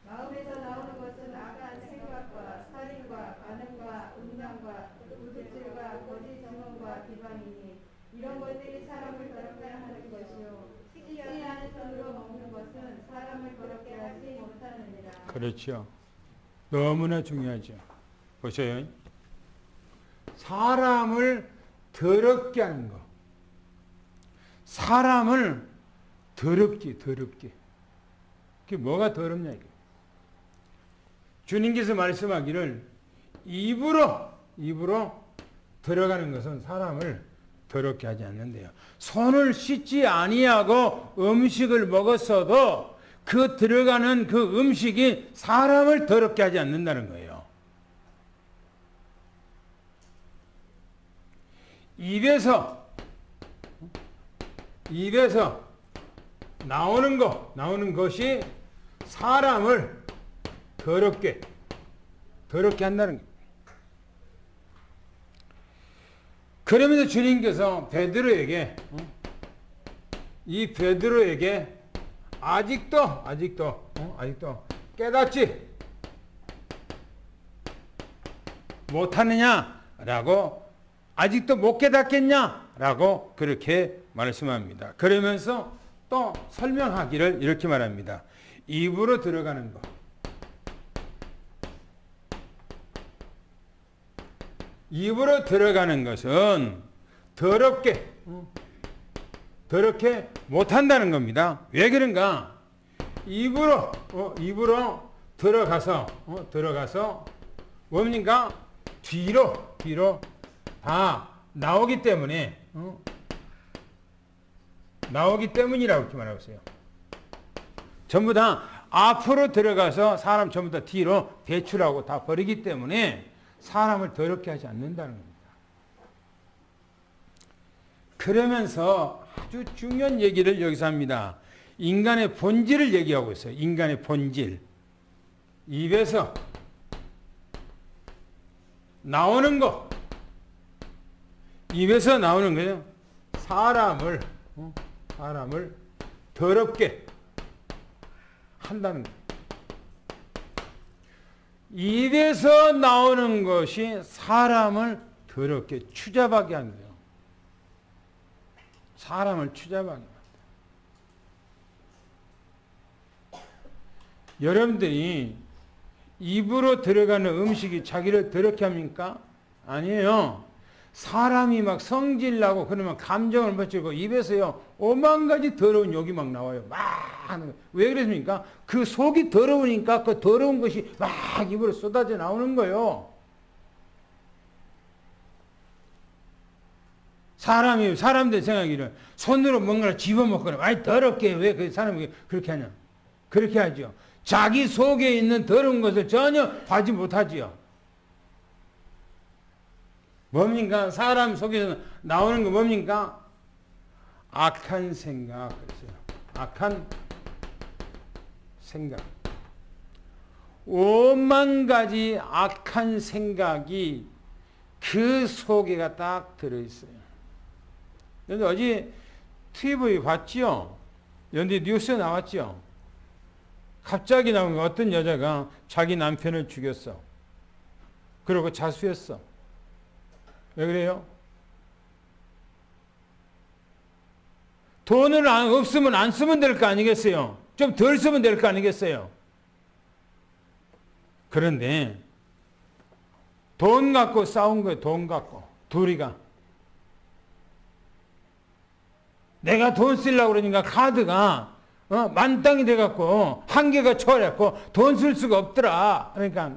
마음에서 나오는 것은 악한 생각과 살인과 간음과 음란과 부득질과 거짓 증언과 비방이니 이런 것들이 사람을 더럽게 하는 것이요 씻지 않은 손으로 먹는 것은 사람을 더럽게 하지 못하느니라. 그렇죠. 너무나 중요하죠. 보세요. 사람을 더럽게 하는 거. 사람을 더럽게. 그게 뭐가 더럽냐 이게. 주님께서 말씀하기를 입으로 들어가는 것은 사람을 더럽게 하지 않는데요. 손을 씻지 아니하고 음식을 먹었어도 그 들어가는 그 음식이 사람을 더럽게 하지 않는다는 거예요. 입에서 나오는 것이 사람을 더럽게 한다는 거예요. 그러면서 주님께서 베드로에게 아직도 깨닫지 못하느냐라고, 아직도 못 깨닫겠냐라고 그렇게 말씀합니다. 그러면서 또 설명하기를 이렇게 말합니다. 입으로 들어가는 것. 입으로 들어가는 것은 더럽게 못한다는 겁니다. 왜 그런가? 입으로 들어가서 뭡니까? 뒤로 다 나오기 때문이라고 이렇게 말하고 있어요. 전부 다 앞으로 들어가서 사람 전부 다 뒤로 배출하고 다 버리기 때문에 사람을 더럽게 하지 않는다는 겁니다. 그러면서 아주 중요한 얘기를 여기서 합니다. 인간의 본질을 얘기하고 있어요. 인간의 본질. 입에서 나오는 거. 입에서 나오는 거예요. 사람을 더럽게 한다는 거예요. 입에서 나오는 것이 사람을 더럽게 추잡하게 하는 거예요. 사람을 추잡하게 합니다. 여러분들이 입으로 들어가는 음식이 자기를 더럽게 합니까? 아니에요. 사람이 막 성질나고 그러면 감정을 버티고 입에서요 오만 가지 더러운 욕이 막 나와요. 막 하는 거예요. 왜 그랬습니까? 그 속이 더러우니까 그 더러운 것이 막 입으로 쏟아져 나오는 거예요. 사람들 생각이를 손으로 뭔가를 집어먹거나 아이 더럽게 왜 그 사람이 그렇게 하냐? 그렇게 하죠. 자기 속에 있는 더러운 것을 전혀 하지 못하지요. 뭡니까? 사람 속에서 나오는 거 뭡니까? 악한 생각. 그랬어요. 악한 생각. 오만 가지 악한 생각이 그 속에가 딱 들어있어요. 그런데 어제 TV 봤죠? 연대 뉴스에 나왔죠? 갑자기 나온 어떤 여자가 자기 남편을 죽였어. 그러고 자수했어. 왜 그래요? 돈을 없으면 안 쓰면 될 거 아니겠어요? 좀 덜 쓰면 될 거 아니겠어요? 그런데 돈 갖고 싸운 거예요. 돈 갖고. 둘이가. 내가 돈 쓰려고 그러니까 카드가 만땅이 돼갖고 한계가 초월했고 돈 쓸 수가 없더라. 그러니까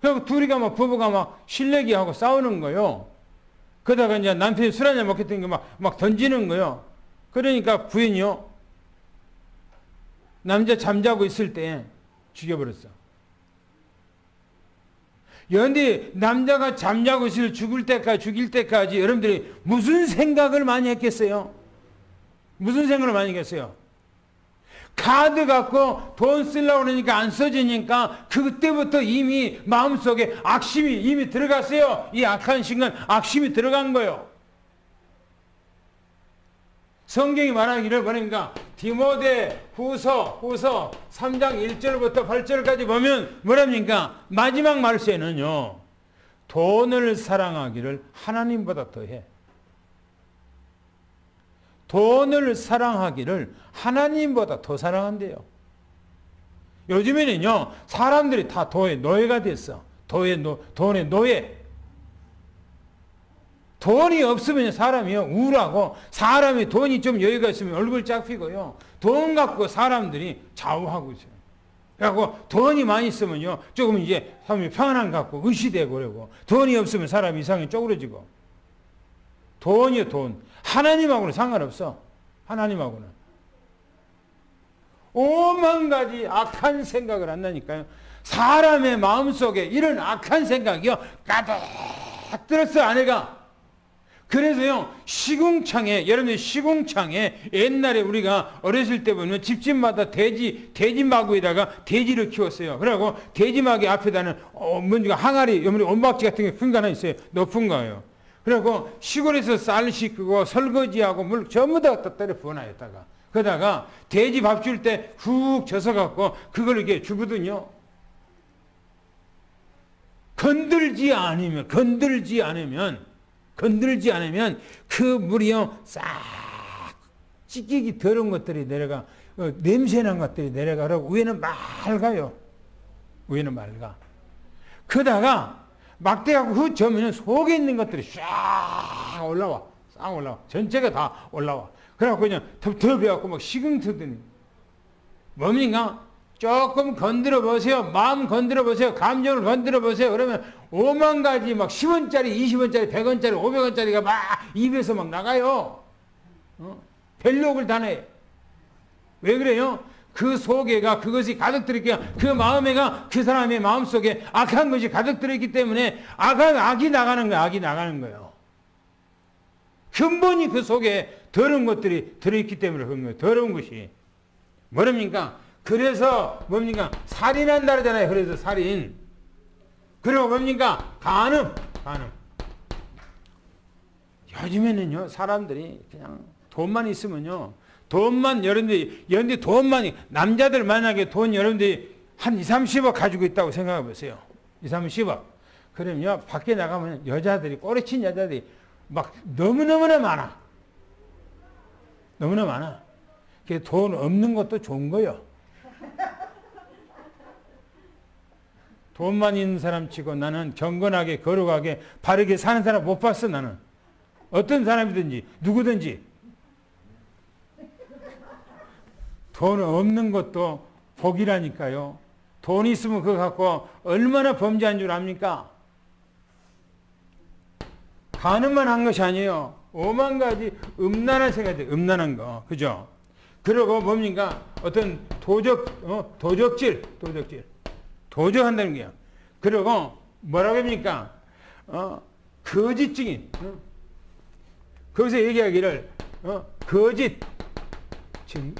그리고 둘이가 막 부부가 막 실내기하고 싸우는 거요. 그러다가 이제 남편이 술 한잔 먹겠다는 게 막 던지는 거요. 그러니까 부인이요. 남자 잠자고 있을 때 죽여버렸어. 그런데 남자가 잠자고 죽일 때까지 여러분들이 무슨 생각을 많이 했겠어요? 무슨 생각을 많이 했겠어요? 카드 갖고 돈 쓰려고 그러니까 안 써지니까 그때부터 이미 마음속에 악심이 이미 들어갔어요. 이 악한 순간 악심이 들어간 거예요. 성경이 말하기를 보니까 디모데 후서 3장 1절부터 8절까지 보면 뭐랍니까? 마지막 말씀에는요. 돈을 사랑하기를 하나님보다 더해. 돈을 사랑하기를 하나님보다 더 사랑한대요. 요즘에는요, 사람들이 다 돈의 노예가 됐어. 돈의 노예. 돈이 없으면 사람이요, 우울하고, 사람이 돈이 좀 여유가 있으면 얼굴 쫙 피고요, 돈 갖고 사람들이 좌우하고 있어요. 그래갖고 돈이 많이 있으면요, 조금 이제 사람이 평안함 갖고 의시되고 그러고, 돈이 없으면 사람이 이상하게 쪼그러지고. 돈이요, 돈. 하나님하고는 상관없어. 하나님하고는. 오만 가지 악한 생각을 한다니까요. 사람의 마음속에 이런 악한 생각이요. 가득 들었어, 아내가. 그래서요, 여러분들 시궁창에 옛날에 우리가 어렸을 때 보면 집집마다 돼지 마구에다가 돼지를 키웠어요. 그러고 돼지 마구 앞에다는 뭔가 항아리, 온박지 같은 게 큰 거 하나 있어요. 높은 거예요. 그리고 시골에서 쌀 씻고 설거지하고 물 전부 다 때려 부어놔였다가 그러다가 돼지 밥 줄 때 훅 젖어갖고 그걸 이렇게 주거든요. 건들지 않으면 그 물이요 싹 찌끼기 더러운 것들이 내려가 냄새난 것들이 내려가 그러고 위에는 맑아요. 위에는 맑아. 그러다가 막대하고 흩어면 속에 있는 것들이 쫙 올라와. 전체가 다 올라와. 그래갖고 그냥 텁텁해갖고 막 식은트더니. 뭡니까? 조금 건드려 보세요. 마음 건드려 보세요. 감정을 건드려 보세요. 그러면 5만 가지 막 10원짜리, 20원짜리, 100원짜리, 500원짜리가 막 입에서 막 나가요. 벨록을 다 내. 왜 그래요? 그 속에가 그것이 가득 들었기에 그 마음에가 그 사람의 마음속에 악한 것이 가득 들었기 때문에 악이 나가는 거예요. 근본이 그 속에 더러운 것들이 들어있기 때문에 그런 거예요. 더러운 것이. 뭐랍니까? 그래서 뭡니까? 살인한다 그러잖아요. 그래서 살인. 그리고 뭡니까? 간음. 요즘에는요, 사람들이 그냥 돈만 있으면요, 여러분들이 돈만, 남자들 만약에 돈 여러분들이 한 2, 30억 가지고 있다고 생각해 보세요. 2, 30억. 그러면요, 밖에 나가면 여자들이, 꼬리친 여자들이 막 너무너무나 많아. 너무나 많아. 돈 없는 것도 좋은 거예요. 돈만 있는 사람 치고 나는 경건하게, 거룩하게, 바르게 사는 사람 못 봤어, 나는. 어떤 사람이든지, 누구든지. 돈 없는 것도 복이라니까요. 돈 있으면 그거 갖고 얼마나 범죄한 줄 압니까? 간음만 한 것이 아니에요. 오만 가지 음란한 생각들, 음란한 거. 그죠? 그리고 뭡니까? 어떤 도적질. 도적한다는 거예요. 그리고 뭐라고 합니까? 거짓 증인. 거기서 얘기하기를, 거짓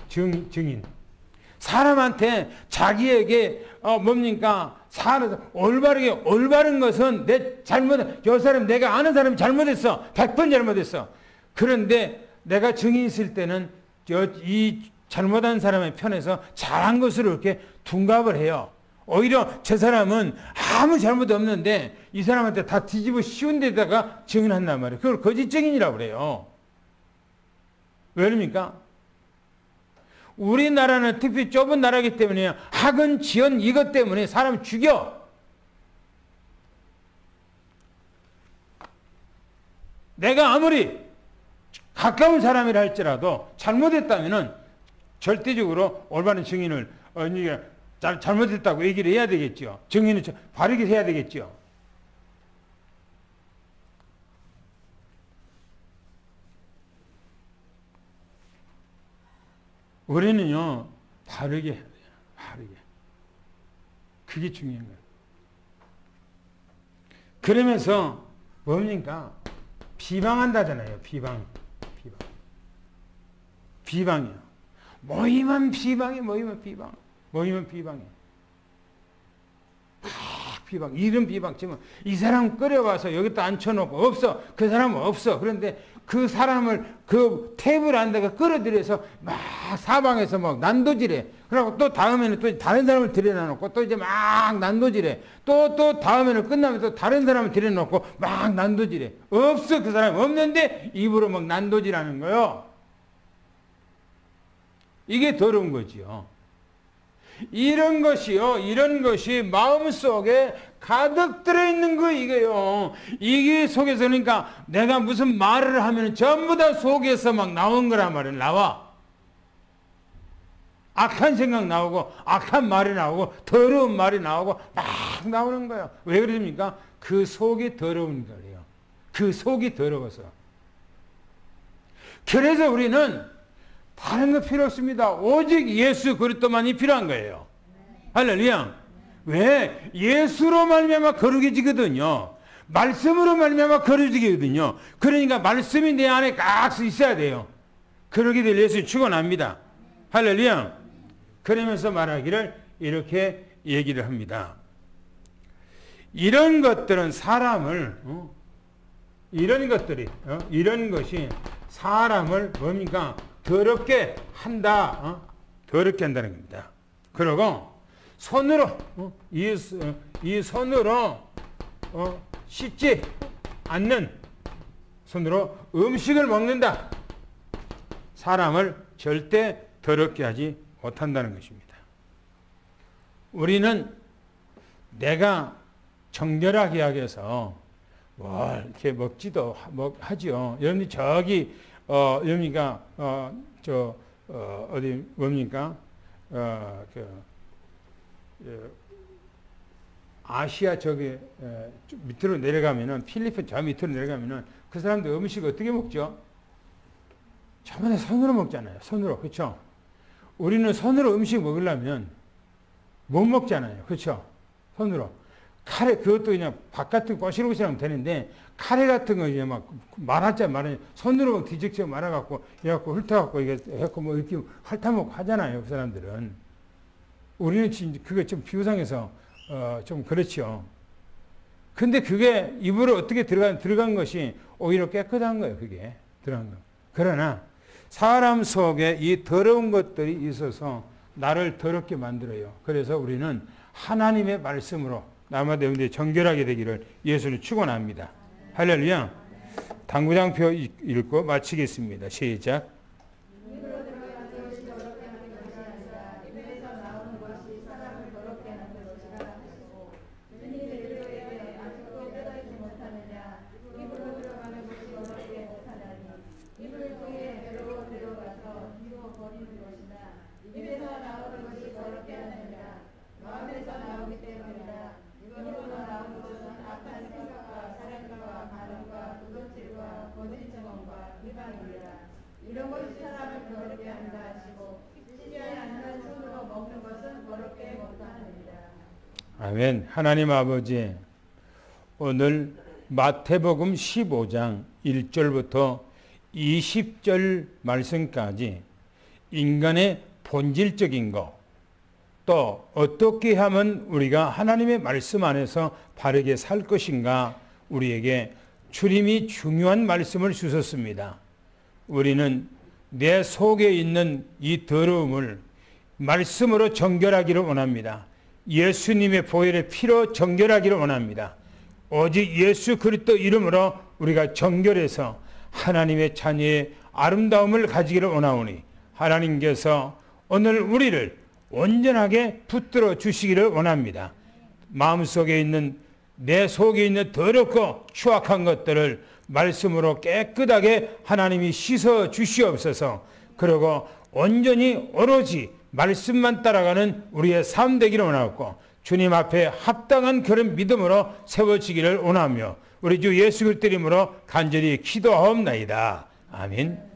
증인. 사람한테 자기에게, 뭡니까? 올바른 것은 저 사람, 내가 아는 사람이 잘못했어. 100번 잘못했어. 그런데 내가 증인 있을 때는 이 잘못한 사람의 편에서 잘한 것으로 이렇게 둔갑을 해요. 오히려 저 사람은 아무 잘못 없는데 이 사람한테 다 뒤집어 씌운 데다가 증언한단 말이에요. 그걸 거짓 증인이라고 그래요. 왜 그럽니까? 우리나라는 특히 좁은 나라이기 때문에 학은 지연 이것 때문에 사람 죽여. 내가 아무리 가까운 사람이라 할지라도 잘못했다면 절대적으로 올바른 증인을 잘못했다고 얘기를 해야 되겠죠. 증인은 바르게 해야 되겠죠. 우리는요, 바르게 해야 돼요. 바르게. 그게 중요한 거예요. 그러면서 뭡니까? 비방한다잖아요. 비방이요. 모이면 비방해. 비방. 이런 비방 치면 이 사람 끌어와서 여기다 앉혀놓고 없어. 그 사람은 없어. 그런데 그 사람을 그 테이블 안에다가 끌어들여서 막 사방에서 막 난도질해. 그리고 또 다음에는 또 다른 사람을 들여놔놓고 또 이제 막 난도질해. 또 다음에는 끝나면 또 다른 사람을 들여놓고 막 난도질해. 없어. 그 사람이 없는데 입으로 막 난도질하는 거요. 이게 더러운 거지요. 이런 것이 마음속에 가득 들어있는 거, 이게요. 이게 속에서, 그러니까 내가 무슨 말을 하면 전부 다 속에서 막 나온 거란 말이에요. 나와. 악한 생각 나오고, 악한 말이 나오고, 더러운 말이 나오고, 막 나오는 거예요. 왜 그러십니까? 그 속이 더러운 거예요. 그 속이 더러워서. 그래서 우리는 다른 거 필요 없습니다. 오직 예수 그리스도만이 필요한 거예요. 할렐루야. 왜? 예수로 말미암아 거룩해지거든요. 말씀으로 말미암아 거룩해지거든요. 그러니까 말씀이 내 안에 깍 있어야 돼요. 그러게 될 예수 축원합니다. 할렐루야. 그러면서 말하기를 이렇게 얘기를 합니다. 이런 것들은 사람을 이런 것이 사람을 뭡니까? 더럽게 한다. 더럽게 한다는 겁니다. 그리고 손으로 이 손으로 씻지 않는 손으로 음식을 먹는다. 사람을 절대 더럽게 하지 못한다는 것입니다. 우리는 내가 정결하게 하기 위해서 뭘 이렇게 먹지도 하지요. 여러분들 저기 여기가 어디 뭡니까? 아시아 저기 밑으로 내려가면은 필리핀 저 밑으로 내려가면은 그 사람들 음식 어떻게 먹죠? 전부 다 손으로 먹잖아요. 손으로. 그렇죠? 우리는 손으로 음식 먹으려면 못 먹잖아요. 그렇죠? 손으로. 카레, 그것도 그냥 바깥은 꼬시록시록 되는데, 카레 같은 거 이제 막 말하자 손으로 막 뒤적지어 말아갖고, 해갖고 훑어갖고, 이게 해갖고 뭐 이렇게 핥아먹고 하잖아요, 그 사람들은. 우리는 그게 좀 비유상해서, 좀 그렇죠. 근데 그게 입으로 어떻게 들어간 것이 오히려 깨끗한 거예요, 그게. 들어간 거. 그러나, 사람 속에 이 더러운 것들이 있어서 나를 더럽게 만들어요. 그래서 우리는 하나님의 말씀으로 날마다 정결하게 되기를 예수는 축원합니다. 할렐루야. 당구장표 읽고 마치겠습니다. 시작. 이런 것이 사람을 더럽게 한다 하시고 씻지 않는 손으로 먹는 것은 더럽게 못하느니라. 아멘. 하나님 아버지, 오늘 마태복음 15장 1절부터 20절 말씀까지 인간의 본질적인 것, 또 어떻게 하면 우리가 하나님의 말씀 안에서 바르게 살 것인가 우리에게 주님이 중요한 말씀을 주셨습니다. 우리는 내 속에 있는 이 더러움을 말씀으로 정결하기를 원합니다. 예수님의 보혈의 피로 정결하기를 원합니다. 오직 예수 그리스도 이름으로 우리가 정결해서 하나님의 자녀의 아름다움을 가지기를 원하오니 하나님께서 오늘 우리를 온전하게 붙들어 주시기를 원합니다. 마음속에 있는 내 속에 있는 더럽고 추악한 것들을 말씀으로 깨끗하게 하나님이 씻어 주시옵소서. 그리고 온전히 오로지 말씀만 따라가는 우리의 삶 되기를 원하고 주님 앞에 합당한 그런 믿음으로 세워지기를 원하며 우리 주 예수 그리스도 이름으로 간절히 기도하옵나이다. 아멘.